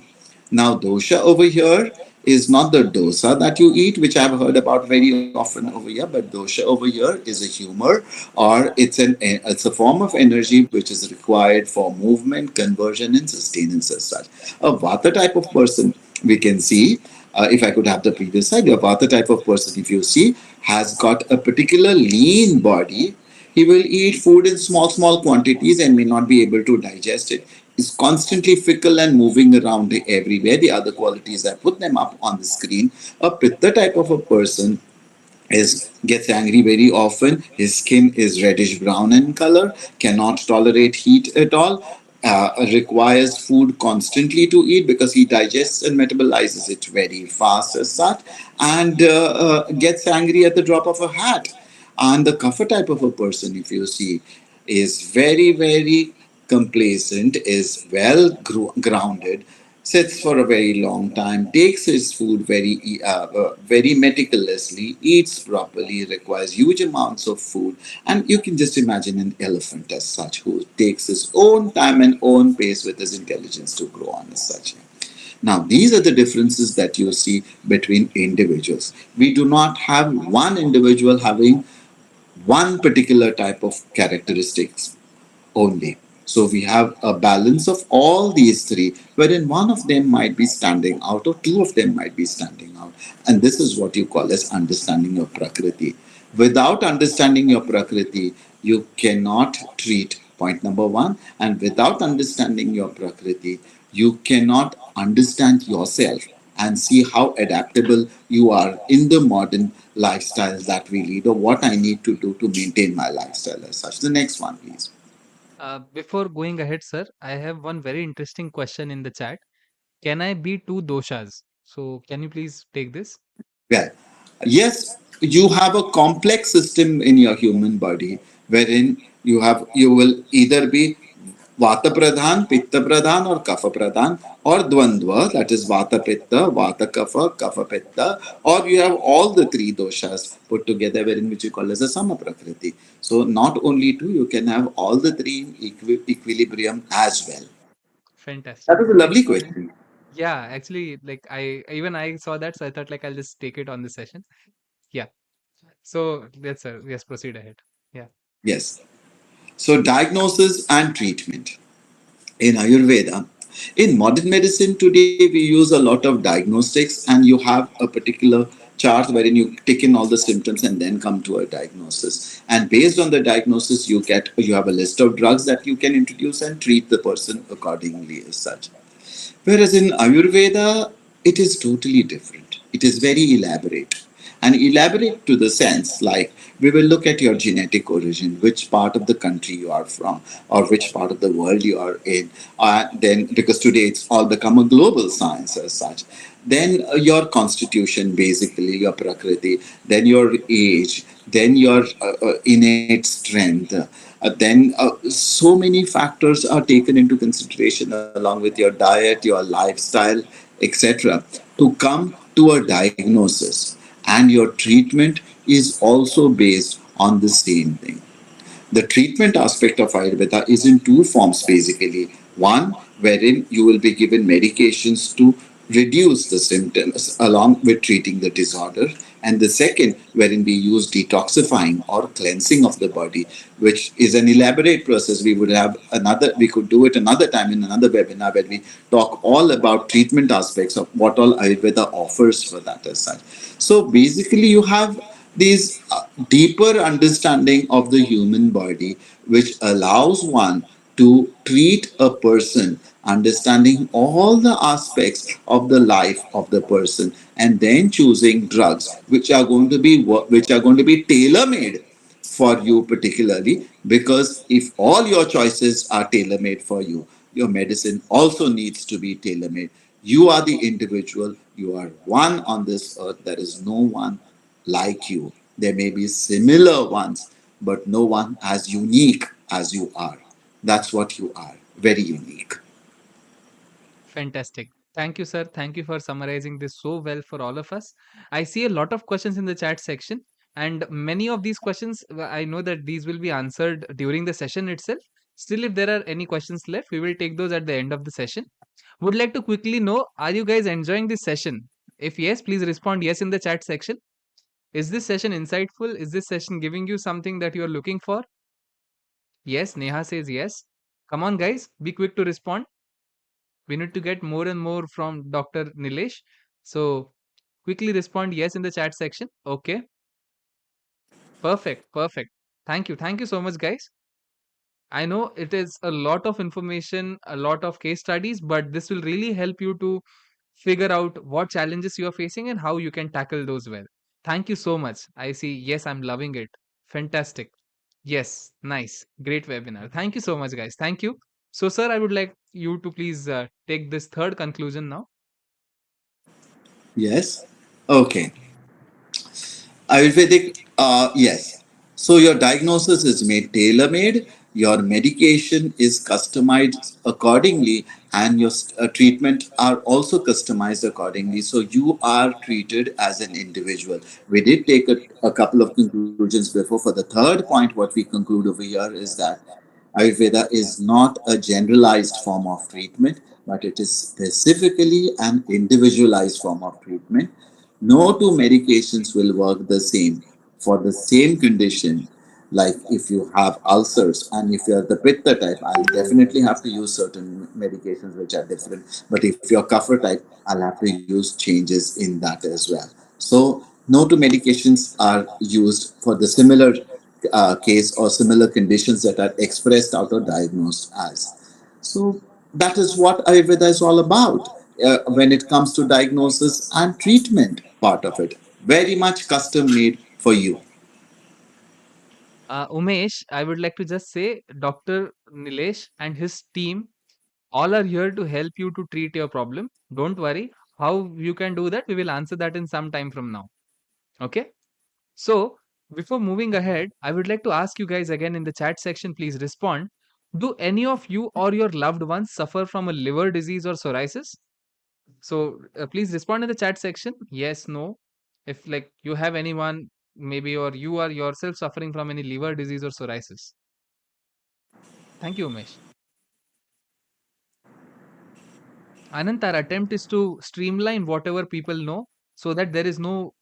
Now, dosha over here is not the dosa that you eat, which I've heard about very often over here, but dosha over here is a humor, or it's a form of energy which is required for movement, conversion, and sustenance as such. A vata type of person we can see. If I could have the previous slide, a vata type of person, if you see, has got a particular lean body. He will eat food in small quantities and may not be able to digest it. Is constantly fickle and moving around everywhere. The other qualities, I put them up on the screen. A pitta type of a person is gets angry very often. His skin is reddish brown in color, cannot tolerate heat at all, requires food constantly to eat because he digests and metabolizes it very fast as such, and gets angry at the drop of a hat. And the kapha type of a person, if you see, is very complacent, is well grounded, sits for a very long time, takes his food very meticulously, eats properly, requires huge amounts of food, and you can just imagine an elephant as such who takes his own time and own pace with his intelligence to grow on as such. Now, these are the differences that you see between individuals. We do not have one individual having one particular type of characteristics only. So we have a balance of all these three, wherein one of them might be standing out or two of them might be standing out. And this is what you call as understanding your Prakriti. Without understanding your Prakriti, you cannot treat point number one. And without understanding your Prakriti, you cannot understand yourself and see how adaptable you are in the modern lifestyle that we lead, or what I need to do to maintain my lifestyle as such. The next one, please. Before going ahead, sir, I have one very interesting question in the chat. Can I be two doshas? So, can you please take this? Well, yes, you have a complex system in your human body wherein you will either be Vata Pradhan, Pitta Pradhan, or Kapha Pradhan, or Dvandva, that is Vata Pitta, Vata Kapha, Kapha Pitta, or you have all the three doshas put together, wherein which you call as a Sama Prakriti. So, not only two, you can have all the three in equilibrium as well. Fantastic. That was a Thank lovely you. question. Yeah, actually, like I saw that, so I thought like I'll just take it on this session. Yeah. So, yes, sir. Yes, proceed ahead. Yeah. Yes. So, diagnosis and treatment. In Ayurveda. In modern medicine today, we use a lot of diagnostics, and you have a particular chart wherein you take in all the symptoms and then come to a diagnosis. And based on the diagnosis, you have a list of drugs that you can introduce and treat the person accordingly as such. Whereas in Ayurveda, it is totally different. It is very elaborate. And elaborate to the sense like we will look at your genetic origin, which part of the country you are from, or which part of the world you are in. Then, because today it's all become a global science as such. Then your constitution, basically, your prakriti, then your age, then your innate strength. Then so many factors are taken into consideration along with your diet, your lifestyle, etc., to come to a diagnosis. And your treatment is also based on the same thing. The treatment aspect of Ayurveda is in two forms basically. One, wherein you will be given medications to reduce the symptoms along with treating the disorder. And the second, wherein we use detoxifying or cleansing of the body, which is an elaborate process. We could do it another time in another webinar where we talk all about treatment aspects of what all Ayurveda offers for that as such. So basically, you have these deeper understanding of the human body, which allows one to treat a person, understanding all the aspects of the life of the person, and then choosing drugs which are going to be tailor made for you particularly, because if all your choices are tailor made for you, your medicine also needs to be tailor made. You are the individual, you are one on this earth, there is no one like you. There may be similar ones, but no one as unique as you are. That's what you are, very unique. Fantastic. Thank you, sir. Thank you for summarizing this so well for all of us. I see a lot of questions in the chat section, and many of these questions, I know that these will be answered during the session itself. Still, if there are any questions left, we will take those at the end of the session. Would like to quickly know, are you guys enjoying this session? If yes, please respond yes in the chat section. Is this session insightful? Is this session giving you something that you are looking for? Yes, Neha says yes. Come on, guys, be quick to respond. We need to get more and more from Dr. Nilesh. So quickly respond yes in the chat section. Okay, perfect, perfect. Thank you. Thank you so much, guys. I know it is a lot of information, a lot of case studies, but this will really help you to figure out what challenges you are facing and how you can tackle those well. Thank you so much. I see. Yes, I'm loving it. Fantastic. Yes, nice. Great webinar. Thank you so much, guys. Thank you. So, sir, I would like you to please take this third conclusion now. Yes? Okay. Ayurvedic, yes. So your diagnosis is made tailor made, your medication is customized accordingly, and your treatment are also customized accordingly. So you are treated as an individual. We did take a couple of conclusions before. For the third point, what we conclude over here is that Ayurveda is not a generalized form of treatment. but it is specifically an individualized form of treatment. No two medications will work the same for the same condition. Like if you have ulcers and if you're the pitta type, I'll definitely have to use certain medications which are different. But if you're kapha type, I'll have to use changes in that as well. So no two medications are used for the similar case or similar conditions that are expressed out or diagnosed as. So that is what Ayurveda is all about when it comes to diagnosis and treatment part of it. Very much custom made for you. Umesh, I would like to just say Dr. Nilesh and his team all are here to help you to treat your problem. Don't worry. How you can do that, we will answer that in some time from now. Okay? So, before moving ahead, I would like to ask you guys again in the chat section, please respond. Do any of you or your loved ones suffer from a liver disease or psoriasis? So, please respond in the chat section. Yes, no. If like you have anyone, maybe, or you are yourself suffering from any liver disease or psoriasis. Thank you, Umesh. Anant, our attempt is to streamline whatever people know so that there is no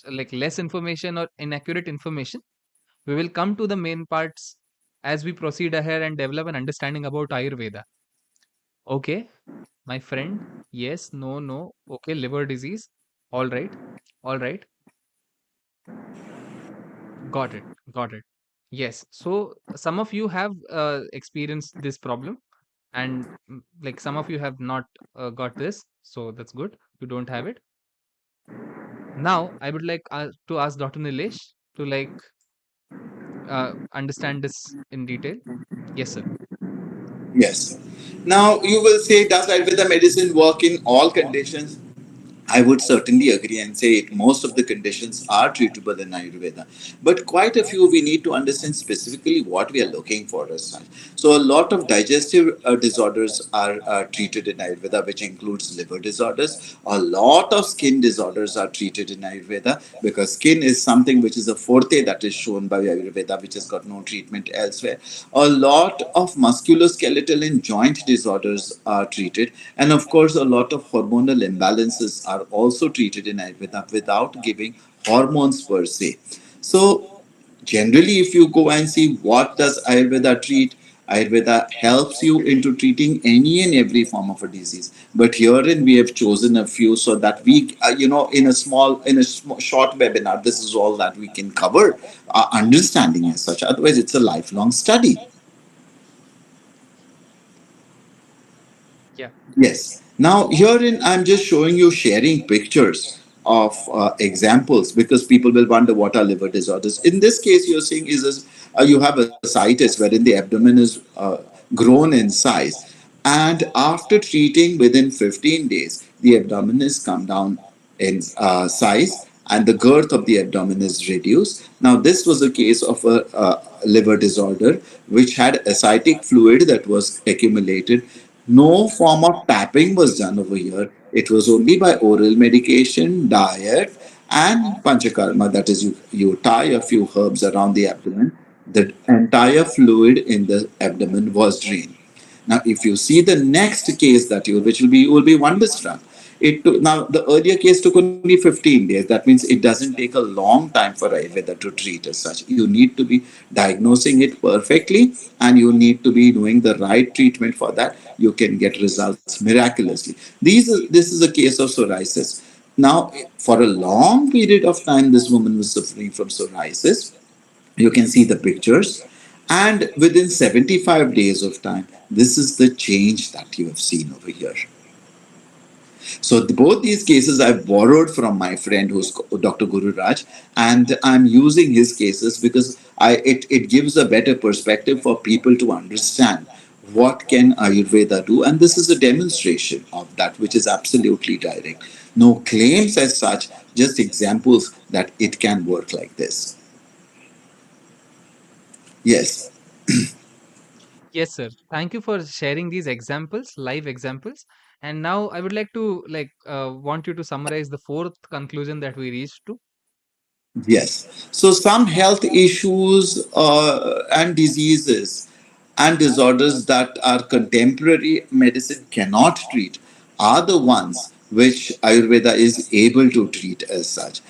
like less information or inaccurate information. We will come to the main parts as we proceed ahead and develop an understanding about Ayurveda. Okay, my friend. Yes, no, no. Okay, liver disease. All right, all right. Got it, got it. Yes. So some of you have experienced this problem, and like some of you have not got this. So that's good. You don't have it. Now, I would like to ask Dr. Nilesh to like understand this in detail. Yes, sir. Yes. Now you will say, does Ayurveda medicine work in all conditions? I would certainly agree and say it, most of the conditions are treatable in Ayurveda. But quite a few we need to understand specifically what we are looking for as such. So, a lot of digestive disorders are treated in Ayurveda, which includes liver disorders. A lot of skin disorders are treated in Ayurveda because skin is something which is a forte that is shown by Ayurveda, which has got no treatment elsewhere. A lot of musculoskeletal and joint disorders are treated, and of course, a lot of hormonal imbalances are also treated in Ayurveda without giving hormones per se. So, generally, if you go and see what does Ayurveda treat, Ayurveda helps you into treating any and every form of a disease. But herein we have chosen a few so that we, in a short webinar, this is all that we can cover, understanding as such. Otherwise, it's a lifelong study. Yeah. Yes. Now, herein, I'm just showing you sharing pictures of examples because people will wonder what are liver disorders. In this case, you're seeing you have ascites wherein the abdomen is grown in size. And after treating within 15 days, the abdomen is come down in size and the girth of the abdomen is reduced. Now, this was a case of a liver disorder which had ascitic fluid that was accumulated. No form of tapping was done over here. It was only by oral medication, diet, and panchakarma. That is, you tie a few herbs around the abdomen. The entire fluid in the abdomen was drained. Now, if you see the next case that which will be, you will be wonderstruck. Now the earlier case took only 15 days. That means it doesn't take a long time for Ayurveda to treat as such. You need to be diagnosing it perfectly, and you need to be doing the right treatment for that. You can get results miraculously. This is a case of psoriasis. Now, for a long period of time, this woman was suffering from psoriasis. You can see the pictures, and within 75 days of time, this is the change that you have seen over here. So both these cases I've borrowed from my friend who's Dr. Guru Raj, and I'm using his cases because it gives a better perspective for people to understand what can Ayurveda do, and this is a demonstration of that, which is absolutely direct. No claims as such, just examples that it can work like this. Yes. Yes, sir. Thank you for sharing these examples, live examples. And now I would like to like want you to summarize the fourth conclusion that we reached to. Yes. So some health issues and diseases. and disorders that our contemporary medicine cannot treat are the ones which Ayurveda is able to treat as such.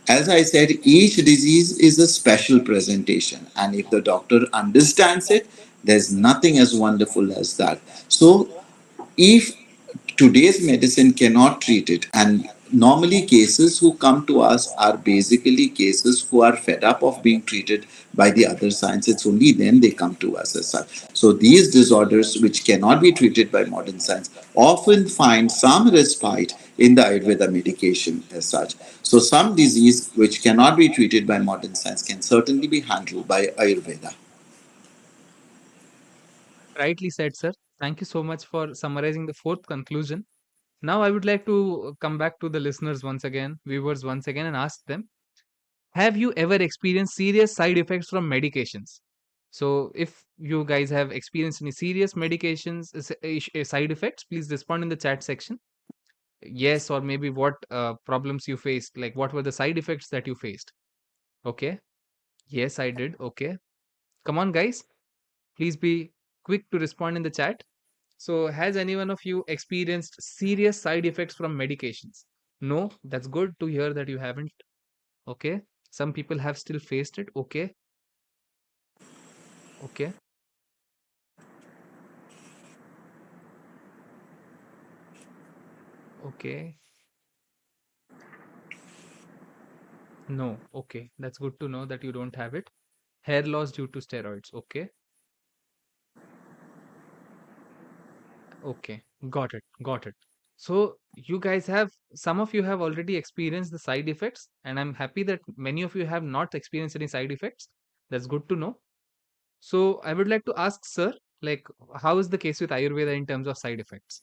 As I said, each disease is a special presentation, and if the doctor understands it, there's nothing as wonderful as that. So, if today's medicine cannot treat it, and normally cases who come to us are basically cases who are fed up of being treated by the other science. It's only then they come to us as such. So these disorders which cannot be treated by modern science often find some respite in the Ayurveda medication as such. So some disease which cannot be treated by modern science can certainly be handled by Ayurveda. Rightly said, sir. Thank you so much for summarizing the fourth conclusion. Now, I would like to come back to the listeners once again, viewers once again, and ask them, have you ever experienced serious side effects from medications? So, if you guys have experienced any serious medications side effects, please respond in the chat section. Yes, or maybe what problems you faced, like what were the side effects that you faced? Okay. Yes, I did. Okay. Come on, guys. Please be quick to respond in the chat. So, has any one of you experienced serious side effects from medications? No, that's good to hear that you haven't. Okay. Some people have still faced it. Okay. Okay. Okay. No. Okay. That's good to know that you don't have it. Hair loss due to steroids. Okay. Okay. Got it. Got it. So, you guys have, some of you have already experienced the side effects, and I'm happy that many of you have not experienced any side effects. That's good to know. So, I would like to ask, sir, like, how is the case with Ayurveda in terms of side effects?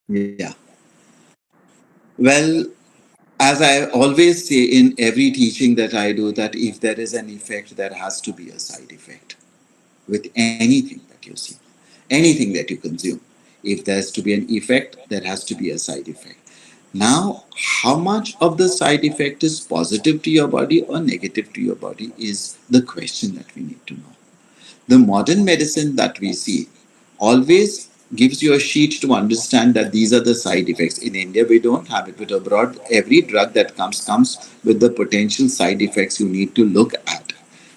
Yeah. Well, as I always say in every teaching that I do, that if there is an effect, there has to be a side effect with anything that you see, anything that you consume. If there's to be an effect, there has to be a side effect. Now, how much of the side effect is positive to your body or negative to your body is the question that we need to know. The modern medicine that we see always gives you a sheet to understand that these are the side effects. In India, we don't have it, but abroad, every drug that comes with the potential side effects you need to look at.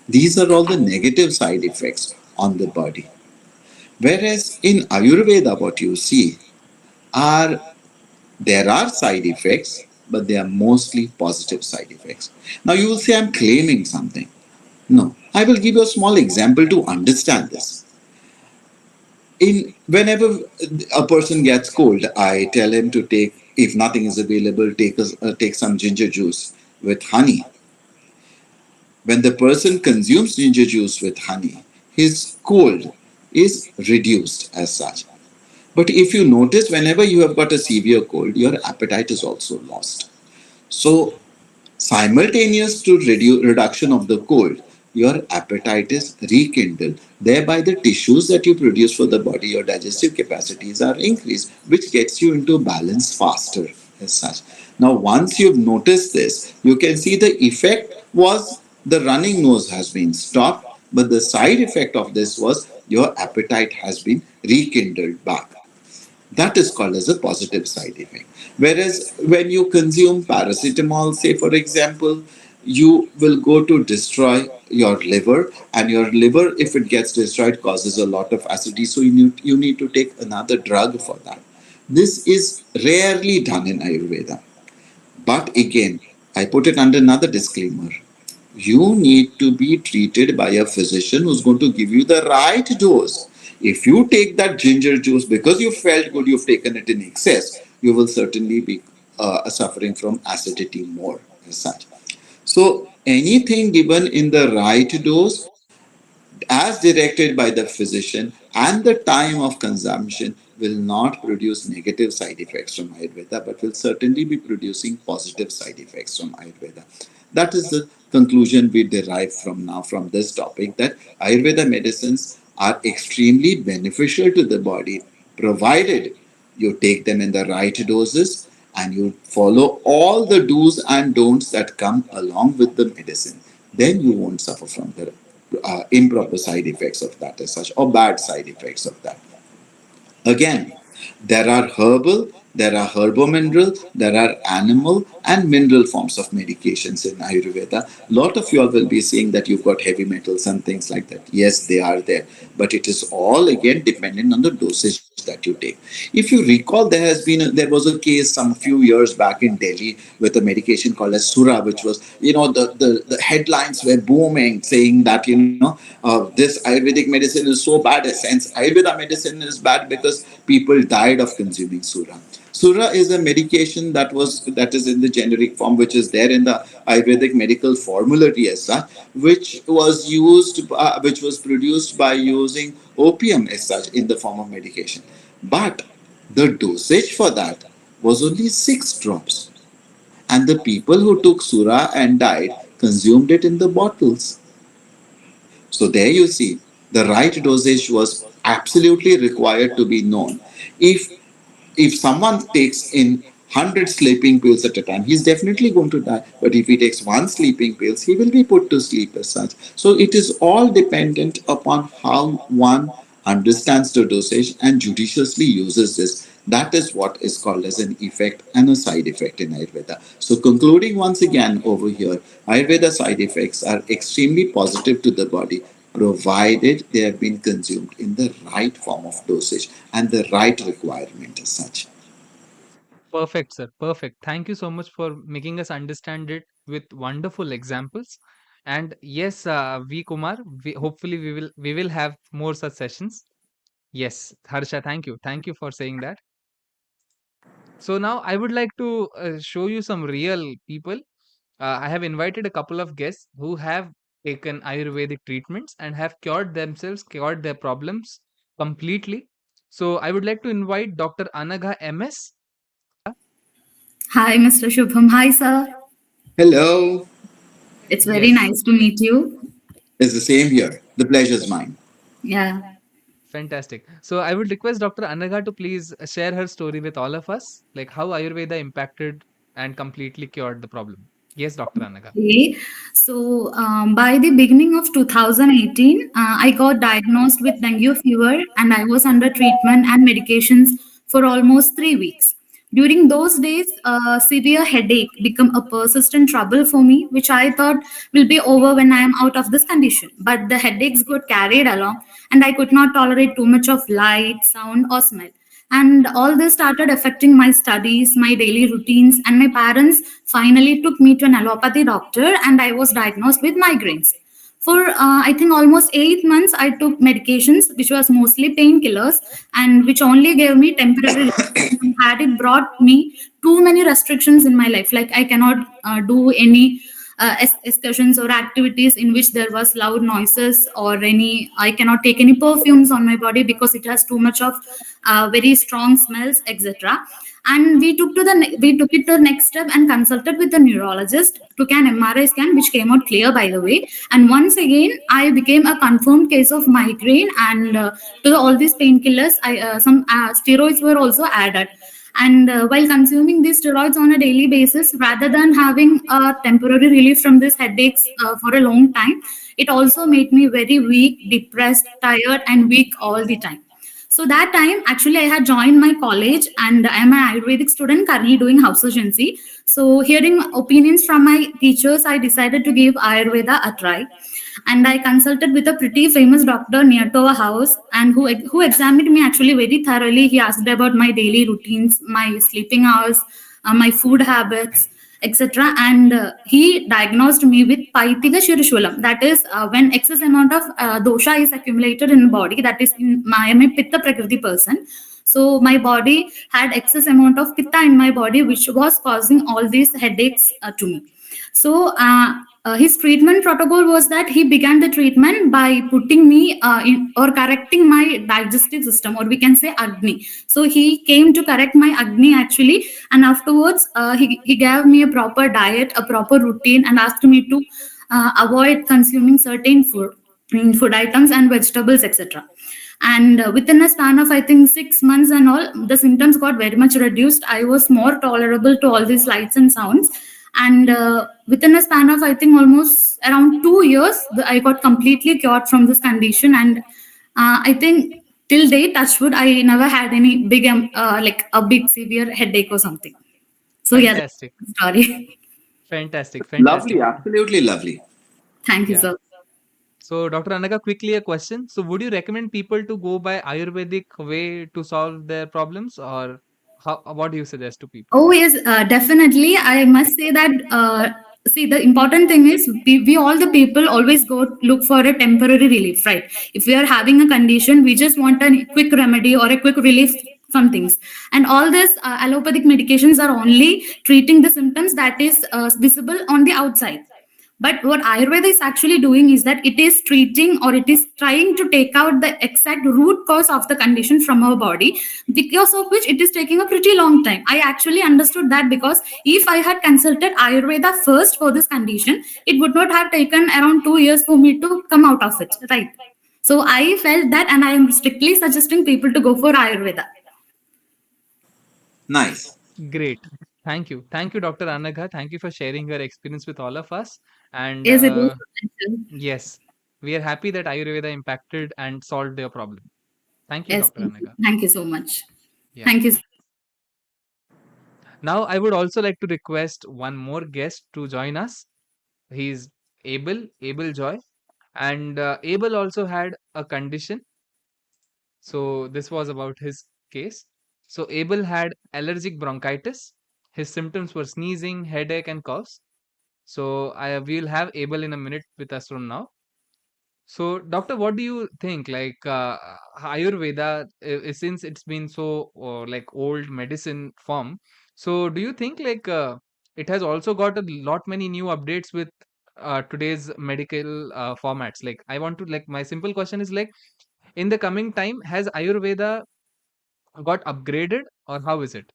These are all the negative side effects on the body. Whereas in Ayurveda, what you see are there are side effects, but they are mostly positive side effects. Now you will say I'm claiming something. No, I will give you a small example to understand this. In whenever a person gets cold, I tell him to take, if nothing is available, take some ginger juice with honey. When the person consumes ginger juice with honey, his cold is reduced as such. But if you notice, whenever you have got a severe cold, your appetite is also lost. So simultaneous to reduction of the cold, your appetite is rekindled. Thereby, the tissues that you produce for the body, your digestive capacities are increased, which gets you into balance faster as such. Now, once you've noticed this, you can see the effect was the running nose has been stopped, but the side effect of this was your appetite has been rekindled back. That is called as a positive side effect. Whereas when you consume paracetamol, say for example, you will go to destroy your liver, and your liver, if it gets destroyed, causes a lot of acidity. So you need to take another drug for that. This is rarely done in Ayurveda. But again, I put it under another disclaimer. You need to be treated by a physician who's going to give you the right dose. If you take that ginger juice because you felt good, you've taken it in excess, you will certainly be suffering from acidity more as such. So, anything given in the right dose as directed by the physician and the time of consumption will not produce negative side effects from Ayurveda, but will certainly be producing positive side effects from Ayurveda. That is the conclusion we derive from now from this topic, that Ayurveda medicines are extremely beneficial to the body provided you take them in the right doses and you follow all the do's and don'ts that come along with the medicine. Then you won't suffer from the improper side effects of that as such, or bad side effects of that. Again, there are herbal, there are herbomineral, there are animal and mineral forms of medications in Ayurveda. A lot of you all will be seeing that you've got heavy metals and things like that. Yes, they are there, but it is all again dependent on the dosage that you take. If you recall, there was a case some few years back in Delhi with a medication called as Sura, which was, the headlines were booming saying that, this Ayurvedic medicine is so bad. Since Ayurveda medicine is bad because people died of consuming Sura. Sura is a medication that is in the generic form, which is there in the Ayurvedic medical formulary as such, which was produced by using opium as such in the form of medication. But the dosage for that was only 6 drops, and the people who took Sura and died consumed it in the bottles. So there you see, the right dosage was absolutely required to be known. If if someone takes in 100 sleeping pills at a time, he's definitely going to die. But if he takes one sleeping pills, he will be put to sleep as such. So it is all dependent upon how one understands the dosage and judiciously uses this. That is what is called as an effect and a side effect in Ayurveda. So concluding once again over here, Ayurveda side effects are extremely positive to the body, provided they have been consumed in the right form of dosage and the right requirement as such. Perfect, sir. Perfect. Thank you so much for making us understand it with wonderful examples. And yes, V Kumar, hopefully we will have more such sessions. Yes, Harsha, thank you. Thank you for saying that. So now I would like to show you some real people. I have invited a couple of guests who have taken Ayurvedic treatments and have cured themselves, cured their problems completely. So I would like to invite Dr. Anagha MS. Hi, Mr. Shubham. Hi, sir. Hello, It's very Yes, nice to meet you. it's the same here. The pleasure is mine. Yeah. fantastic. So I would request Dr. Anagha to please share her story with all of us, like how Ayurveda impacted and completely cured the problem. Yes, Dr. Anagha. Okay. So, by the beginning of 2018, I got diagnosed with dengue fever and I was under treatment and medications for almost 3 weeks. During those days, severe headache became a persistent trouble for me, which I thought will be over when I am out of this condition. But the headaches got carried along, and I could not tolerate too much of light, sound, or smell. And all this started affecting my studies, my daily routines, and my parents finally took me to an allopathy doctor, and I was diagnosed with migraines. For I think almost 8 months, I took medications, which was mostly painkillers, and which only gave me temporary relief. Had it brought me too many restrictions in my life, like I cannot do any excursions or activities in which there was loud noises, or any I cannot take any perfumes on my body because it has too much of very strong smells, etc. And we took it to the next step and consulted with the neurologist, took an MRI scan which came out clear, by the way. And once again I became a confirmed case of migraine, and to all these painkillers, some steroids were also added. And while consuming these steroids on a daily basis, rather than having a temporary relief from these headaches for a long time, it also made me very weak, depressed, tired, and weak all the time. So that time, actually, I had joined my college, and I am an Ayurvedic student currently doing house surgency. So, hearing opinions from my teachers, I decided to give Ayurveda a try. And I consulted with a pretty famous doctor near to our house, and who examined me actually very thoroughly. He asked about my daily routines, my sleeping hours, my food habits, etc. And he diagnosed me with Paitika Shirishulam. That is when excess amount of dosha is accumulated in the body. That is, I am a Pitta Prakriti person. So my body had excess amount of Pitta in my body, which was causing all these headaches to me. So his treatment protocol was that he began the treatment by putting me in, or correcting my digestive system, or we can say Agni. So he came to correct my Agni actually, and afterwards he gave me a proper diet, a proper routine, and asked me to avoid consuming certain food items and vegetables, etc. And within a span of I think 6 months and all, the symptoms got very much reduced. I was more tolerable to all these lights and sounds. And within a span of I think almost around 2 years, I got completely cured from this condition. And I think till date, touchwood, I never had any big, like a big severe headache or something. So yeah, that's Fantastic. the story. Fantastic. Fantastic. Lovely, absolutely lovely. Thank you, Yeah. sir. So, Dr. Anaga, quickly a question. So, would you recommend people to go by Ayurvedic way to solve their problems, or what do you suggest to people? Oh, yes, definitely. I must say that, see, the important thing is we all the people always go look for a temporary relief, right? If we are having a condition, we just want a quick remedy or a quick relief from things. And all these allopathic medications are only treating the symptoms that is visible on the outside. But what Ayurveda is actually doing is that it is treating, or it is trying to take out the exact root cause of the condition from our body, because of which it is taking a pretty long time. I actually understood that, because if I had consulted Ayurveda first for this condition, it would not have taken around 2 years for me to come out of it, right? So I felt that, and I am strictly suggesting people to go for Ayurveda. Nice. Great. Thank you. Thank you, Dr. Anagha. Thank you for sharing your experience with all of us. And Yes, it was essential. yes, we are happy that Ayurveda impacted and solved their problem. Thank you, Yes, Dr. Anagha. thank you so much. Yeah. Thank you. Now, I would also like to request one more guest to join us. He's Abel Joy. And Abel also had a condition. So, this was about his case. So, Abel had allergic bronchitis. His symptoms were sneezing, headache, and coughs. So, I will have Abel in a minute with us from now. So, doctor, what do you think? Like Ayurveda, since it's been so like old medicine form, so do you think like it has also got a lot many new updates with today's medical formats? Like, I want to like my simple question is like, in the coming time, has Ayurveda got upgraded or how is it?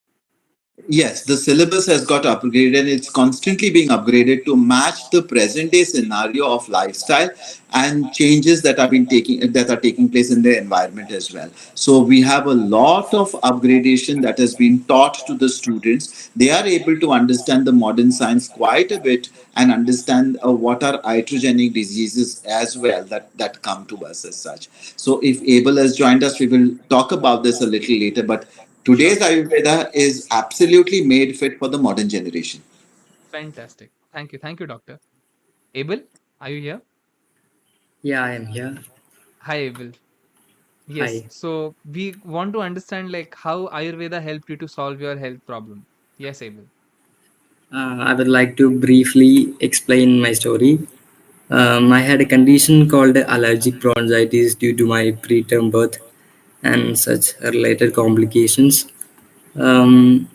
Yes, the syllabus has got upgraded and it's constantly being upgraded to match the present day scenario of lifestyle and changes that are taking place in the environment as well. So we have a lot of upgradation that has been taught to the students. They are able to understand the modern science quite a bit and understand what are iatrogenic diseases as well that come to us as such. So if Abel has joined us, we will talk about this a little later, but Sure. today's Ayurveda is absolutely made fit for the modern generation. Fantastic. Thank you. Thank you, doctor. Abel, are you here? Yeah, I am here. Hi, Abel. Yes. Hi. So we want to understand like how Ayurveda helped you to solve your health problem. Yes, Abel. I would like to briefly explain my story. I had a condition called allergic bronchitis due to my preterm birth and such related complications. Um,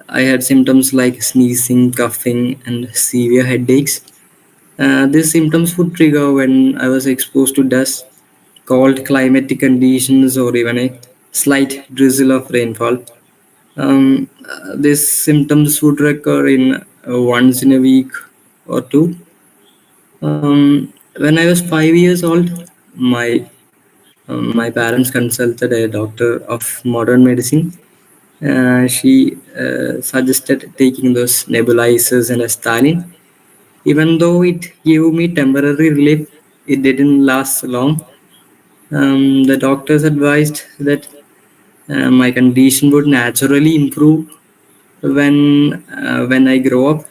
I had symptoms like sneezing, coughing, and severe headaches. These symptoms would trigger when I was exposed to dust, cold climatic conditions, or even a slight drizzle of rainfall. These symptoms would recur in once in a week or two. When I was 5 years old, my parents consulted a doctor of modern medicine. She suggested taking those nebulizers and Stalin. Even though it gave me temporary relief, it didn't last long. The doctors advised that my condition would naturally improve when I grow up,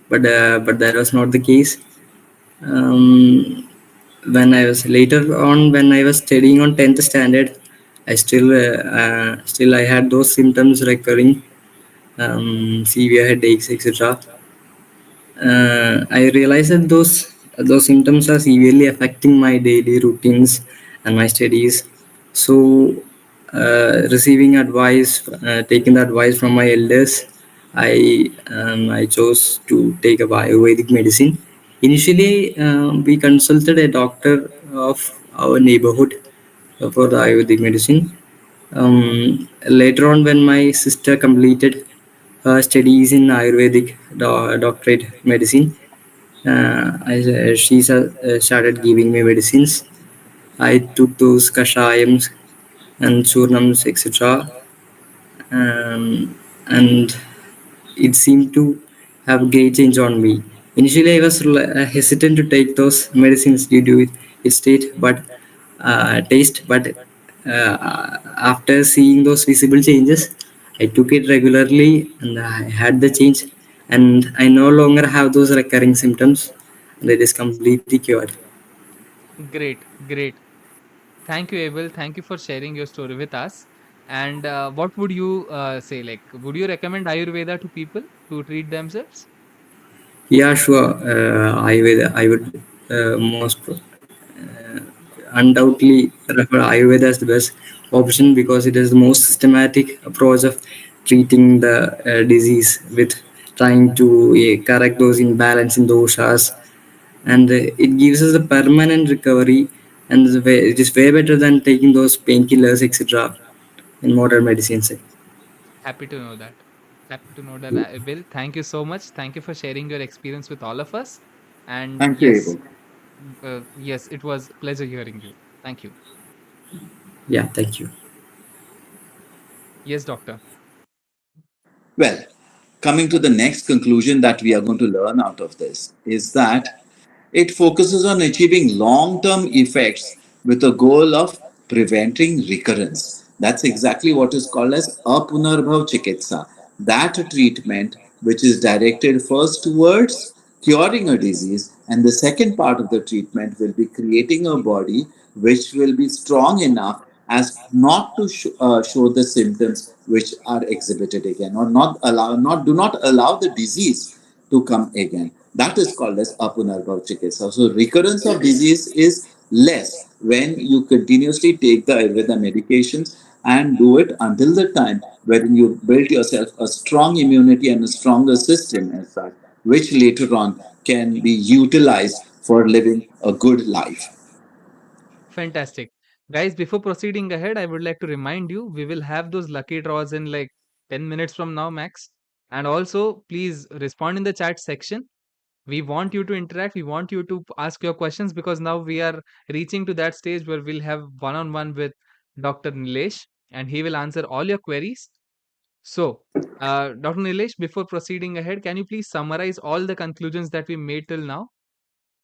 but that was not the case. Um, when I was later on, when I was studying on 10th standard, I still I had those symptoms recurring, severe headaches, etc. I realized that those symptoms are severely affecting my daily routines and my studies. So, taking the advice from my elders, I chose to take up Ayurvedic medicine. Initially, we consulted a doctor of our neighborhood for the Ayurvedic medicine. Later on, when my sister completed her studies in Ayurvedic doctorate medicine, she started giving me medicines. I took those kashayams and churnams, etc. And it seemed to have great change on me. Initially, I was hesitant to take those medicines due to its taste, but after seeing those visible changes, I took it regularly and I had the change, and I no longer have those recurring symptoms, and it is completely cured. Great, great. Thank you, Abel. Thank you for sharing your story with us. And what would you say? Like, would you recommend Ayurveda to people to treat themselves? Yeah, sure. I would undoubtedly refer Ayurveda as the best option because it is the most systematic approach of treating the disease with trying to correct those imbalance in doshas, and it gives us a permanent recovery, and it is way better than taking those painkillers, etc. in modern medicines. Happy to know that. Happy to know that, Abel. Thank you so much. Thank you for sharing your experience with all of us. And Thank you, yes, Abel. yes, it was a pleasure hearing you. Thank you. Yeah, thank you. Yes, doctor. Well, coming to the next conclusion that we are going to learn out of this is that it focuses on achieving long term effects with the goal of preventing recurrence. That's exactly what is called as apunarbhav chikitsa. That treatment which is directed first towards curing a disease, and the second part of the treatment will be creating a body which will be strong enough as not to show the symptoms which are exhibited again, or not do not allow the disease to come again. That is called as apunarbhav chikitsa. So recurrence of disease is less when you continuously take the Ayurveda medications and do it until the time wherein you build yourself a strong immunity and a stronger system as such, which later on can be utilized for living a good life. Fantastic. Guys, before proceeding ahead, I would like to remind you we will have those lucky draws in like 10 minutes from now, max. And also, please respond in the chat section. We want you to interact. We want you to ask your questions because now we are reaching to that stage where we'll have one on one with Dr. Nilesh and he will answer all your queries. So, Dr. Nilesh, before proceeding ahead, can you please summarize all the conclusions that we made till now?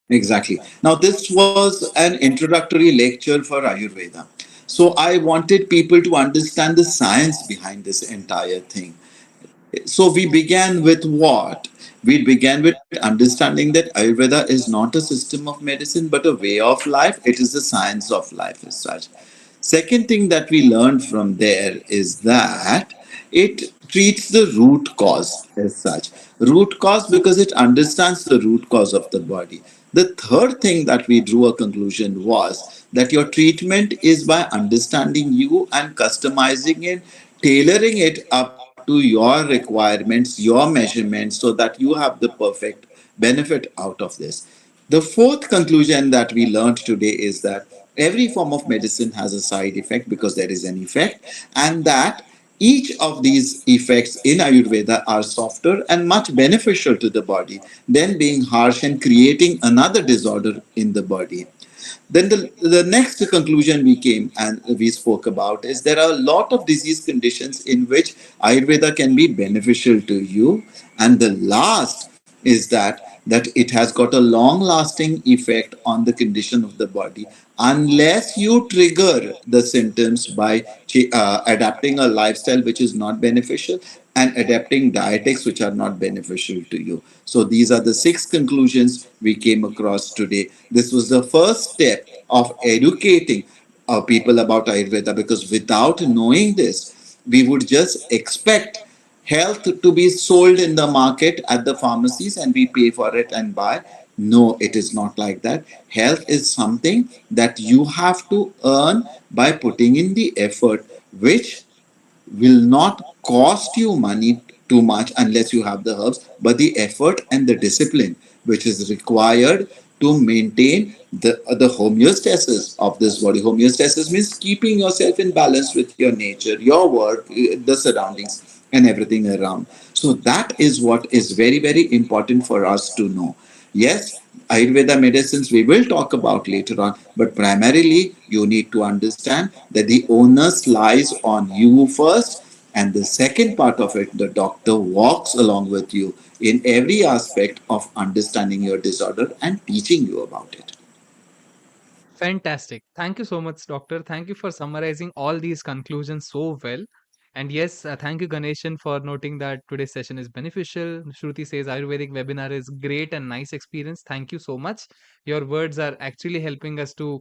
Exactly. Now, this was an introductory lecture for Ayurveda. So, I wanted people to understand the science behind this entire thing. So we began with what? We began with understanding that Ayurveda is not a system of medicine but a way of life. It is the science of life as such. Second thing that we learned from there is that it treats the root cause as such. Root cause because it understands the root cause of the body. The third thing that we drew a conclusion was that your treatment is by understanding you and customizing it, tailoring it up to your requirements, your measurements, so that you have the perfect benefit out of this. The fourth conclusion that we learned today is that every form of medicine has a side effect because there is an effect, and that each of these effects in Ayurveda are softer and much beneficial to the body than being harsh and creating another disorder in the body. Then the next conclusion we came and we spoke about is there are a lot of disease conditions in which Ayurveda can be beneficial to you. And the last is that it has got a long lasting effect on the condition of the body unless you trigger the symptoms by adapting a lifestyle which is not beneficial and adapting dietetics which are not beneficial to you. So these are the six conclusions we came across today. This was the first step of educating people about Ayurveda, because without knowing this, we would just expect health to be sold in the market at the pharmacies and we pay for it and buy. No, it is not like that. Health is something that you have to earn by putting in the effort, which will not cost you money too much unless you have the herbs, but the effort and the discipline which is required to maintain the homeostasis of this body. Homeostasis means keeping yourself in balance with your nature, your work, the surroundings, and everything around. So that is what is very, very important for us to know. Yes, Ayurveda medicines we will talk about later on, but primarily you need to understand that the onus lies on you first, And the second part of it, the doctor walks along with you in every aspect of understanding your disorder and teaching you about it. Fantastic. Thank you so much, doctor. Thank you for summarizing all these conclusions so well. And yes, thank you, Ganeshan, for noting that today's session is beneficial. Shruti says Ayurvedic webinar is great and nice experience. Thank you so much. Your words are actually helping us to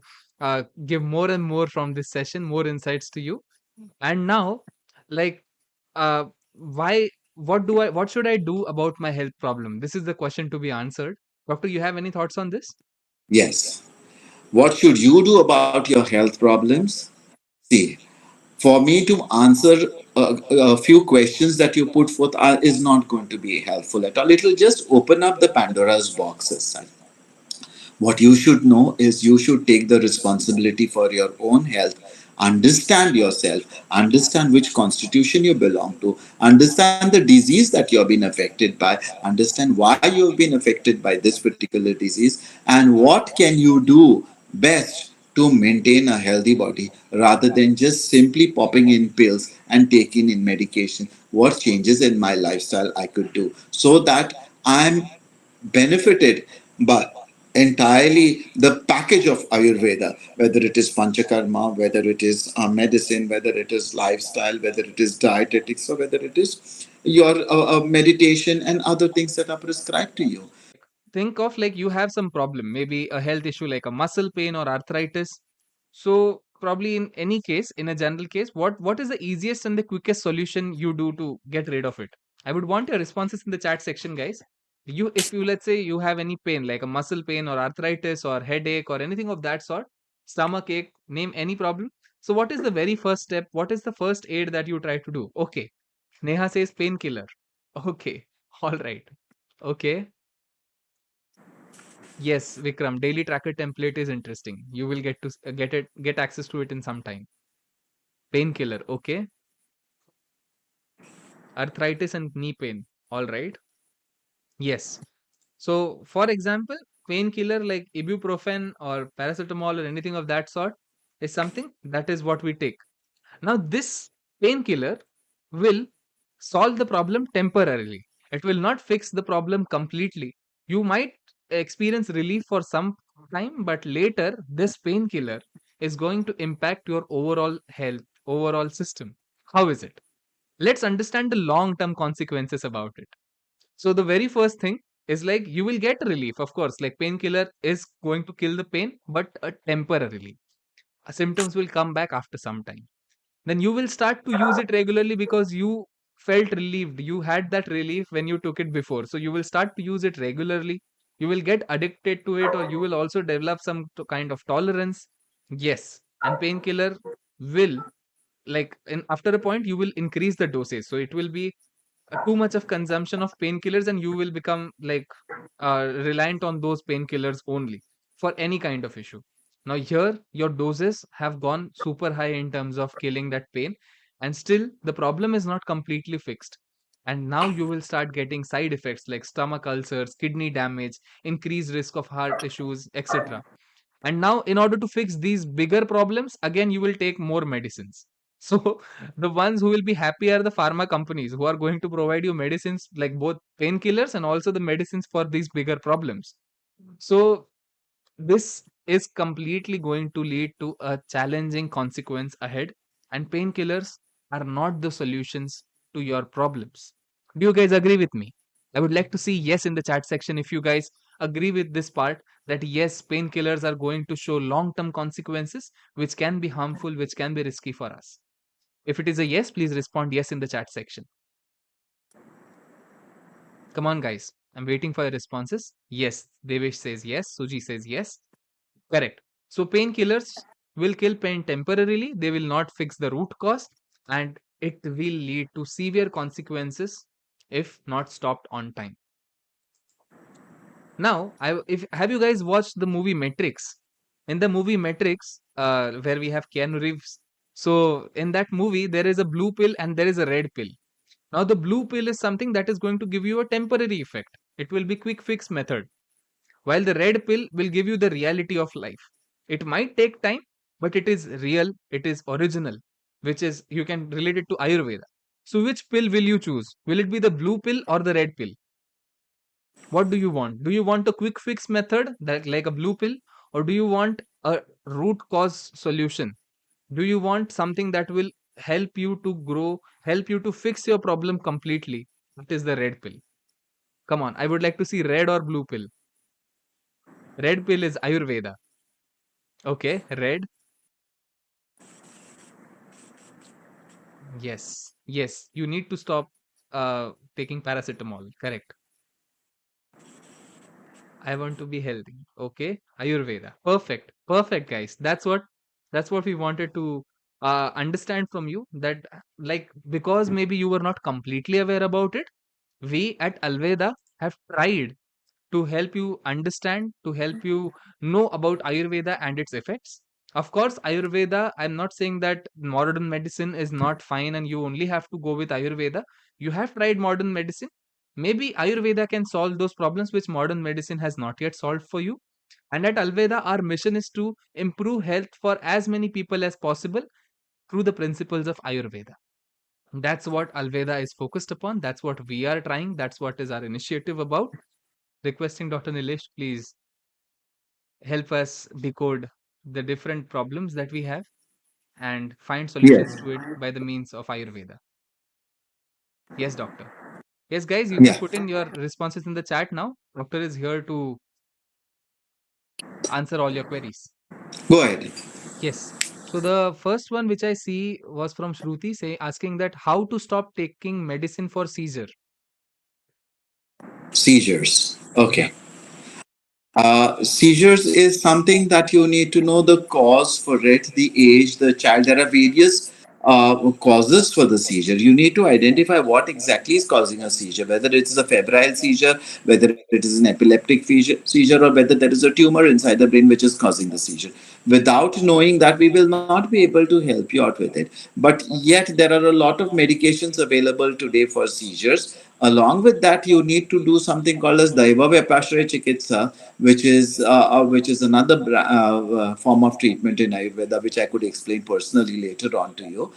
give more and more from this session, more insights to you. And now, like, why? What should I do about my health problem? This is the question to be answered. Doctor, you have any thoughts on this? Yes. What should you do about your health problems? See, for me to answer a few questions that you put forth is not going to be helpful at all. It will just open up the Pandora's box as such. What you should know is you should take the responsibility for your own health, understand yourself, understand which constitution you belong to, understand the disease that you have been affected by, understand why you have been affected by this particular disease, and what can you do best to maintain a healthy body rather than just simply popping in pills and taking in medication. What changes in my lifestyle I could do so that I'm benefited by entirely the package of Ayurveda, whether it is Panchakarma, whether it is medicine, whether it is lifestyle, whether it is dietetics, or whether it is your meditation and other things that are prescribed to you. Think of like you have some problem, maybe a health issue like a muscle pain or arthritis. So probably in any case, in a general case, what is the easiest and the quickest solution you do to get rid of it? I would want your responses in the chat section, guys. You, if you, let's say you have any pain like a muscle pain or arthritis or headache or anything of that sort, stomach ache, name any problem. So what is the very first step? What is the first aid that you try to do? Okay, Neha says painkiller. Okay, all right. Okay. Yes, Vikram, daily tracker template is interesting. You will get to get access to it in some time. Painkiller, okay. Arthritis and knee pain. All right. Yes. So, for example, painkiller like ibuprofen or paracetamol or anything of that sort is something that is what we take. Now, this painkiller will solve the problem temporarily. It will not fix the problem completely. You might experience relief for some time, but later, this painkiller is going to impact your overall health, overall system. How is it? Let's understand the long term consequences about it. So, the very first thing is like you will get relief, of course, like painkiller is going to kill the pain, but temporarily. Symptoms will come back after some time. Then you will start to use it regularly because you felt relieved. You had that relief when you took it before. So you will start to use it regularly. You will get addicted to it, or you will also develop some kind of tolerance. Yes. And painkiller will, like, in, after a point, you will increase the dosage. So it will be too much of consumption of painkillers, and you will become like reliant on those painkillers only for any kind of issue. Now here your doses have gone super high in terms of killing that pain, and still the problem is not completely fixed, and now you will start getting side effects like stomach ulcers, kidney damage, increased risk of heart issues, etc. And now, in order to fix these bigger problems, again, you will take more medicines. So, the ones who will be happy are the pharma companies who are going to provide you medicines like both painkillers and also the medicines for these bigger problems. So, this is completely going to lead to a challenging consequence ahead, and painkillers are not the solutions to your problems. Do you guys agree with me? I would like to see yes in the chat section if you guys agree with this part, that yes, painkillers are going to show long term consequences which can be harmful, which can be risky for us. If it is a yes, please respond yes in the chat section. Come on, guys. I'm waiting for your responses. Yes, Devesh says yes. Suji says yes. Correct. So painkillers will kill pain temporarily. They will not fix the root cause, and it will lead to severe consequences if not stopped on time. Now, if have you guys watched the movie Matrix? In the movie Matrix, where we have Keanu Reeves. So in that movie, there is a blue pill and there is a red pill. Now the blue pill is something that is going to give you a temporary effect. It will be quick fix method, while the red pill will give you the reality of life. It might take time, but it is real, it is original, which is you can relate it to Ayurveda. So which pill will you choose? Will it be the blue pill or the red pill? What do you want? Do you want a quick fix method that like a blue pill, or do you want a root cause solution? Do you want something that will help you to grow, help you to fix your problem completely? That is the red pill. Come on, I would like to see red or blue pill. Red pill is Ayurveda. Okay, red. Yes, yes. You need to stop taking paracetamol. Correct. I want to be healthy. Okay, Ayurveda. Perfect. Perfect, guys. That's what we wanted to understand from you. That like because maybe you were not completely aware about it, we at Alveda have tried to help you understand, to help you know about Ayurveda and its effects. Of course, Ayurveda, I'm not saying that modern medicine is not fine and you only have to go with Ayurveda. You have tried modern medicine. Maybe Ayurveda can solve those problems which modern medicine has not yet solved for you. And at Alveda, our mission is to improve health for as many people as possible through the principles of Ayurveda. That's what Alveda is focused upon. That's what we are trying. That's what is our initiative about. Requesting Dr. Nilesh, please help us decode the different problems that we have and find solutions Yes. to it by the means of Ayurveda. Yes, doctor. Yes, guys, you can Yeah. put in your responses in the chat now. Doctor is here to answer all your queries. Go ahead. Yes. So the first one which I see was from Shruti say asking that how to stop taking medicine for seizure. Seizures. Yeah. Okay. Seizures is something that you need to know the cause for it, the age, the child. There are various causes for the seizure. You need to identify what exactly is causing a seizure, whether it is a febrile seizure, whether it is an epileptic seizure, or whether there is a tumor inside the brain which is causing the seizure. Without knowing that, we will not be able to help you out with it. But yet, there are a lot of medications available today for seizures. Along with that, you need to do something called as Daiva Vyapashray Chikitsa, which is another form of treatment in Ayurveda, which I could explain personally later on to you,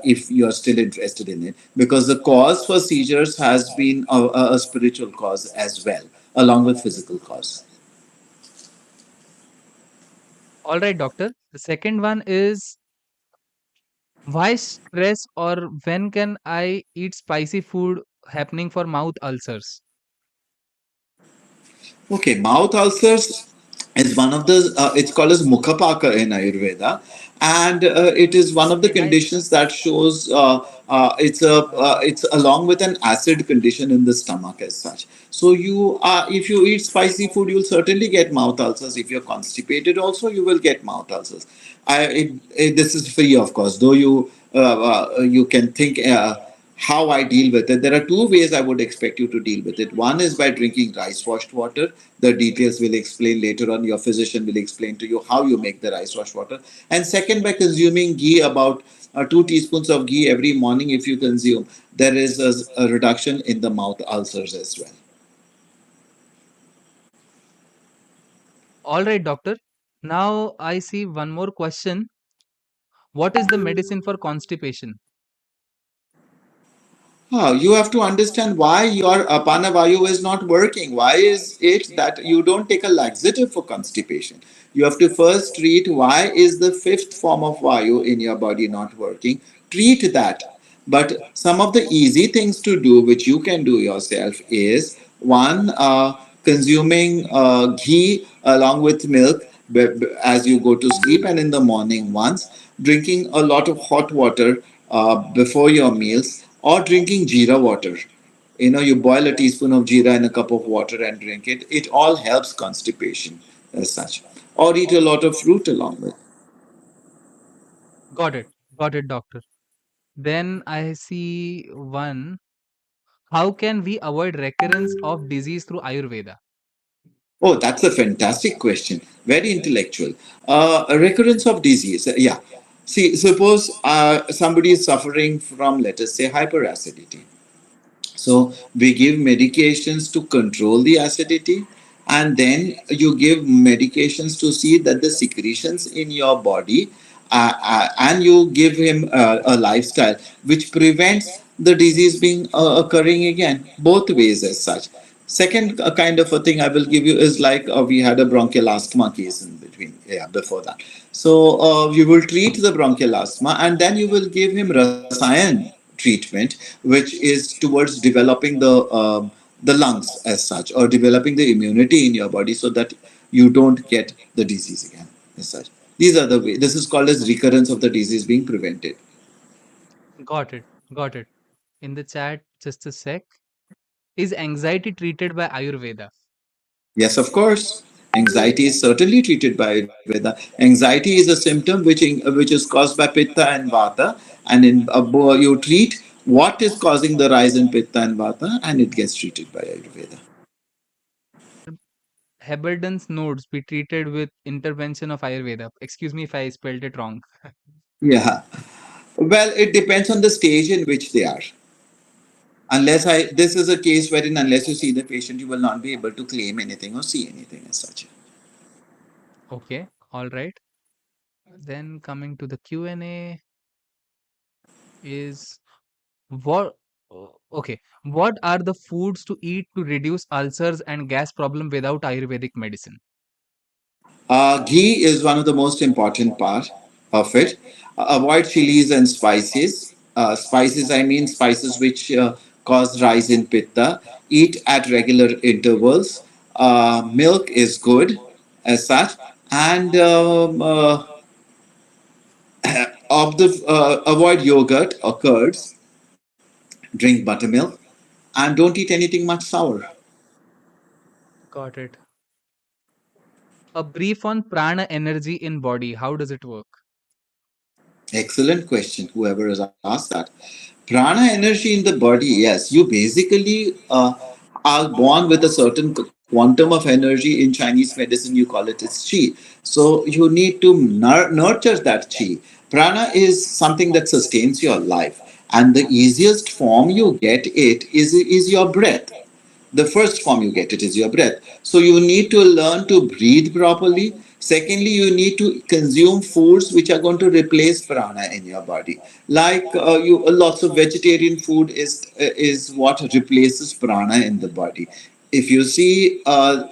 if you are still interested in it. Because the cause for seizures has been a spiritual cause as well, along with physical cause. All right, doctor. The second one is why stress or when can I eat spicy food happening for mouth ulcers? Okay, mouth ulcers is one of the, it's called as Mukhapaka in Ayurveda, and it is one of the conditions that shows it's along with an acid condition in the stomach as such. So if you eat spicy food, you'll certainly get mouth ulcers. If you're constipated, also you will get mouth ulcers. This is free, of course, though you can think. How I deal with it. There are two ways I would expect you to deal with it. One is by drinking rice washed water. The details will explain later on. Your physician will explain to you how you make the rice washed water. And second, by consuming ghee, about 2 teaspoons of ghee every morning, if you consume, there is a reduction in the mouth ulcers as well. All right, doctor. Now I see one more question. What is the medicine for constipation? You have to understand why your apana vayu is not working. Why is it that you don't take a laxative for constipation? You have to first treat why is the fifth form of vayu in your body not working. Treat that. But some of the easy things to do, which you can do yourself, is one, consuming ghee along with milk as you go to sleep and in the morning once, drinking a lot of hot water before your meals, or drinking jeera water. You boil a teaspoon of jeera in a cup of water and drink it. It all helps constipation as such. Or eat a lot of fruit along with. Got it. Got it, doctor. Then I see one. How can we avoid recurrence of disease through Ayurveda? Oh, that's a fantastic question. Very intellectual. A recurrence of disease. Yeah. See, suppose somebody is suffering from, let us say, hyperacidity. So we give medications to control the acidity, and then you give medications to see that the secretions in your body, and you give him a lifestyle which prevents the disease being occurring again, both ways as such. Second kind of a thing I will give you is like we had a bronchial asthma case in between, yeah, before that. So you will treat the bronchial asthma and then you will give him rasayan treatment, which is towards developing the lungs as such, or developing the immunity in your body so that you don't get the disease again as such. These are the way. This is called as recurrence of the disease being prevented. Got it. Got it. In the chat, just a sec. Is anxiety treated by Ayurveda? Yes, of course. Anxiety is certainly treated by Ayurveda. Anxiety is a symptom which is caused by Pitta and Vata, and you treat what is causing the rise in Pitta and Vata, and it gets treated by Ayurveda. Heberden's nodes be treated with intervention of Ayurveda. Excuse me if I spelled it wrong. Yeah. Well, it depends on the stage in which they are. This is a case wherein unless you see the patient, you will not be able to claim anything or see anything as such. Okay, all right. Then coming to the Q&A is what okay, what are the foods to eat to reduce ulcers and gas problem without Ayurvedic medicine? Ghee is one of the most important part of it. Avoid chilies and spices. Spices, I mean spices which cause rise in pitta. Eat at regular intervals. Milk is good as such, and avoid yogurt or curds. Drink buttermilk, and don't eat anything much sour. Got it. A brief on prana energy in body. How does it work? Excellent question, whoever has asked that. Prana energy in the body, yes, you basically are born with a certain quantum of energy. In Chinese medicine, you call it as chi. So you need to nurture that chi. Prana is something that sustains your life. And the easiest form you get is your breath. The first form you get it is your breath. So you need to learn to breathe properly. Secondly, you need to consume foods which are going to replace prana in your body. Like you lots of vegetarian food is what replaces prana in the body. If you see a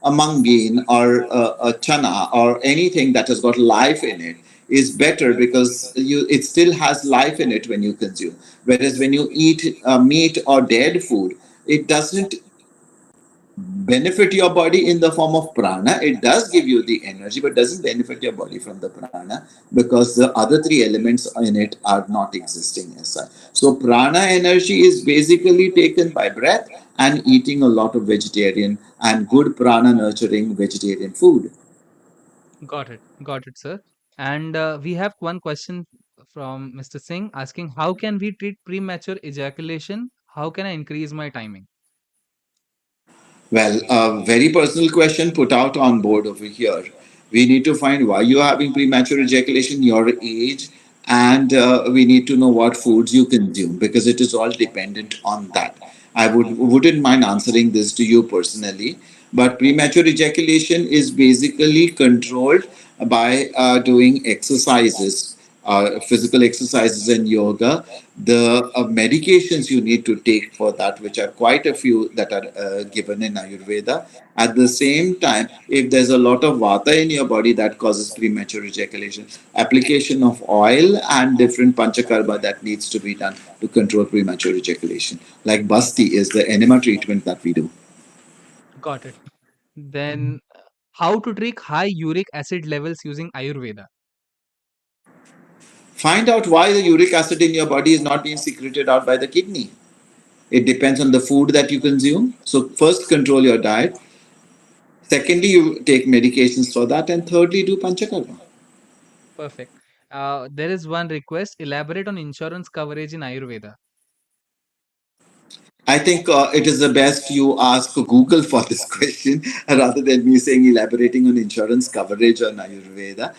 mungeen or a chana or anything that has got life in it, is better because it still has life in it when you consume. Whereas when you eat meat or dead food, it doesn't benefit your body in the form of prana. It does give you the energy, but doesn't benefit your body from the prana because the other three elements in it are not existing as such. So prana energy is basically taken by breath and eating a lot of vegetarian and good prana nurturing vegetarian food. Got it, sir. And we have one question from Mr. Singh asking, how can we treat premature ejaculation? How can I increase my timing? Well, a very personal question put out on board over here. We need to find why you're having premature ejaculation, your age, and we need to know what foods you consume because it is all dependent on that. I wouldn't mind answering this to you personally, but premature ejaculation is basically controlled by doing exercises, physical exercises and yoga. The medications you need to take for that, which are quite a few that are given in Ayurveda. At the same time, if there's a lot of vata in your body that causes premature ejaculation, application of oil and different panchakarma that needs to be done to control premature ejaculation. Like basti is the enema treatment that we do. Got it. Then, how to treat high uric acid levels using Ayurveda? Find out why the uric acid in your body is not being secreted out by the kidney. It depends on the food that you consume. So, first, control your diet. Secondly, you take medications for that. And thirdly, do panchakarma. Perfect. There is one request. Elaborate on insurance coverage in Ayurveda. I think it is the best you ask Google for this question rather than me saying elaborating on insurance coverage on Ayurveda.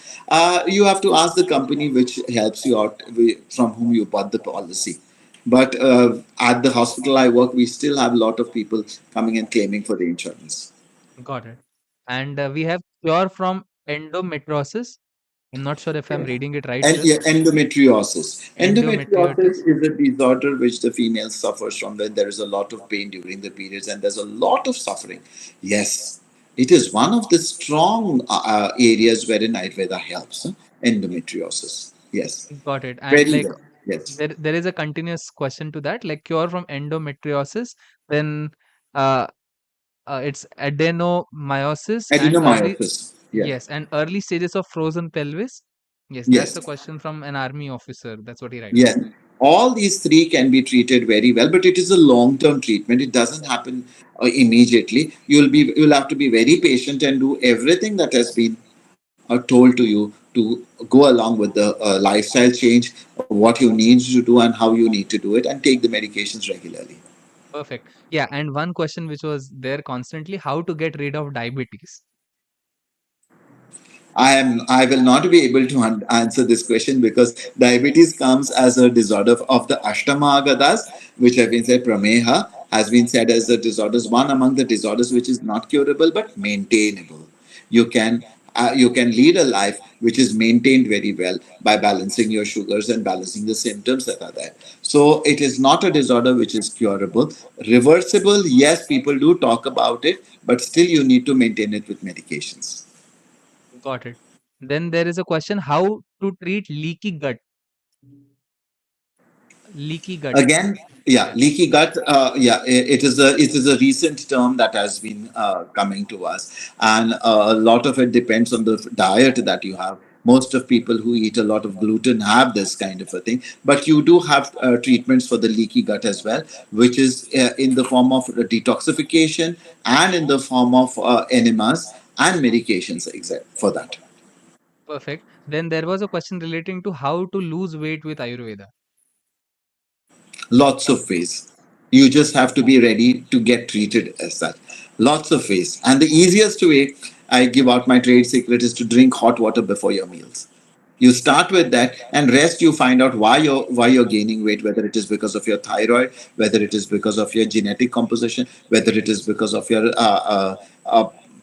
You have to ask the company which helps you out, from whom you bought the policy. But at the hospital I work, we still have a lot of people coming and claiming for the insurance. Got it. And we have cure from endometriosis. I'm not sure if I'm reading it right, And sir. yeah, endometriosis. Endometriosis Endometriosis. is a disorder which the female suffers from when there is a lot of pain during the periods and there's a lot of suffering. Yes, it is one of the strong areas wherein Ayurveda helps. Endometriosis. Yes, Got it. And very like well. Yes, there is a continuous question to that, like cure from endometriosis, then uh, it's adenomyosis and early, adenomyosis. Yes. yes, and early stages of frozen pelvis. Yes, that's Yes. a question from an army officer. That's what he writes. Yes, all these three can be treated very well, but it is a long-term treatment. It doesn't happen immediately. You'll have to be very patient and do everything that has been told to you to go along with the lifestyle change, what you need to do, and how you need to do it, and take the medications regularly. Perfect. Yeah, and one question which was there constantly, how to get rid of diabetes? I will not be able to answer this question because diabetes comes as a disorder of the Ashtama, which have been said Prameha has been said as the disorders, one among the disorders which is not curable but maintainable. You can you can lead a life which is maintained very well by balancing your sugars and balancing the symptoms that are there. So it is not a disorder which is curable. Reversible, yes, people do talk about it, but still you need to maintain it with medications. Got it. Then there is a question, how to treat leaky gut? Leaky gut. Again, yeah, Yes. leaky gut. Yeah, it is a recent term that has been coming to us, and a lot of it depends on the diet that you have. Most of people who eat a lot of gluten have this kind of a thing, but you do have treatments for the leaky gut as well, which is in the form of detoxification and in the form of enemas and medications, exact for that. Perfect. Then there was a question relating to how to lose weight with Ayurveda. Lots of ways. You just have to be ready to get treated as such. Lots of ways. And the easiest way, I give out my trade secret, is to drink hot water before your meals. You start with that, and rest you find out why you're gaining weight, whether it is because of your thyroid, whether it is because of your genetic composition, whether it is because of your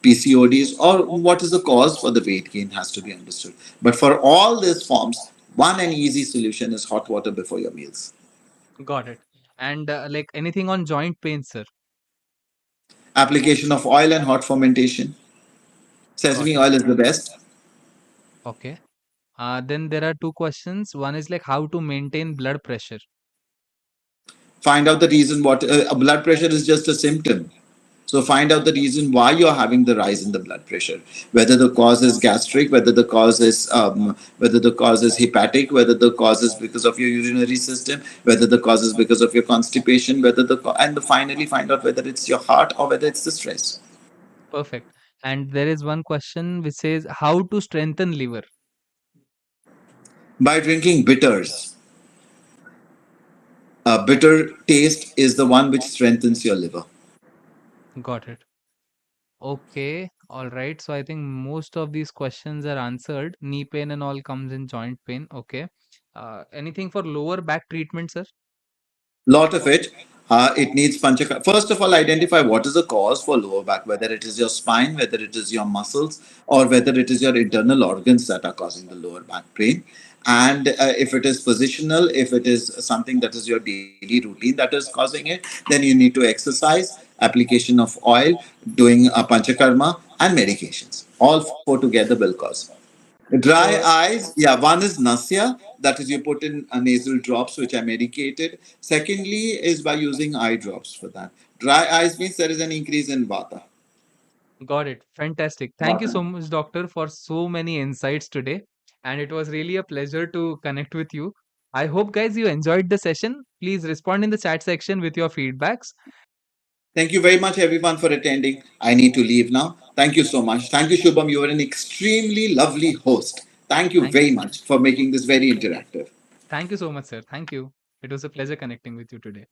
PCODs, or what is the cause for the weight gain has to be understood. But for all these forms, one and easy solution is hot water before your meals. Got it. And like anything on joint pain, sir. Application of oil and hot fermentation. Got Sesame it. oil is the best. Okay. Then there are two questions. One is like how to maintain blood pressure. Find out the reason what blood pressure is just a symptom. So find out the reason why you're having the rise in the blood pressure. Whether the cause is gastric, whether the cause is hepatic, whether the cause is because of your urinary system, whether the cause is because of your constipation, and finally find out whether it's your heart or whether it's the stress. Perfect. And there is one question which says how to strengthen liver. By drinking bitters, bitter taste is the one which strengthens your liver. Got it. Okay. All right. So I think most of these questions are answered. Knee pain and all comes in joint pain. Okay. Anything for lower back treatment, sir? Lot of it. It needs panchaka. First of all, identify what is the cause for lower back, whether it is your spine, whether it is your muscles, or whether it is your internal organs that are causing the lower back pain. And if it is positional, if it is something that is your daily routine that is causing it, then you need to exercise, application of oil, doing a panchakarma, and medications. All four together will cause. Dry So eyes, yeah, one is nasya, that is you put in nasal drops which are medicated. Secondly, is by using eye drops for that. Dry eyes means there is an increase in vata. got it. Fantastic. Thank you so much, doctor, for so many insights today. And it was really a pleasure to connect with you. I hope, guys, you enjoyed the session. Please respond in the chat section with your feedbacks. Thank you very much, everyone, for attending. I need to leave now. Thank you so much. Thank you, Shubham. You are an extremely lovely host. Thank you Thank, very much for making this very interactive. thank you so much, sir. Thank you. It was a pleasure connecting with you today.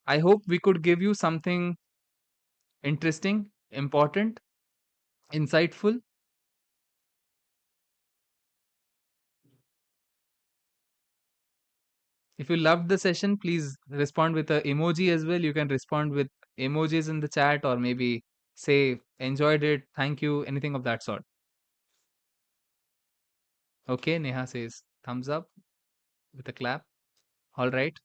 I hope we could give you something interesting, important, insightful. If you loved the session, please respond with a emoji as well. You can respond with emojis in the chat or maybe say enjoyed it, thank you, anything of that sort. Okay, Neha says thumbs up with a clap. All right.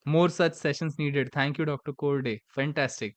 More such sessions needed. Thank you, Dr. Korde. Fantastic.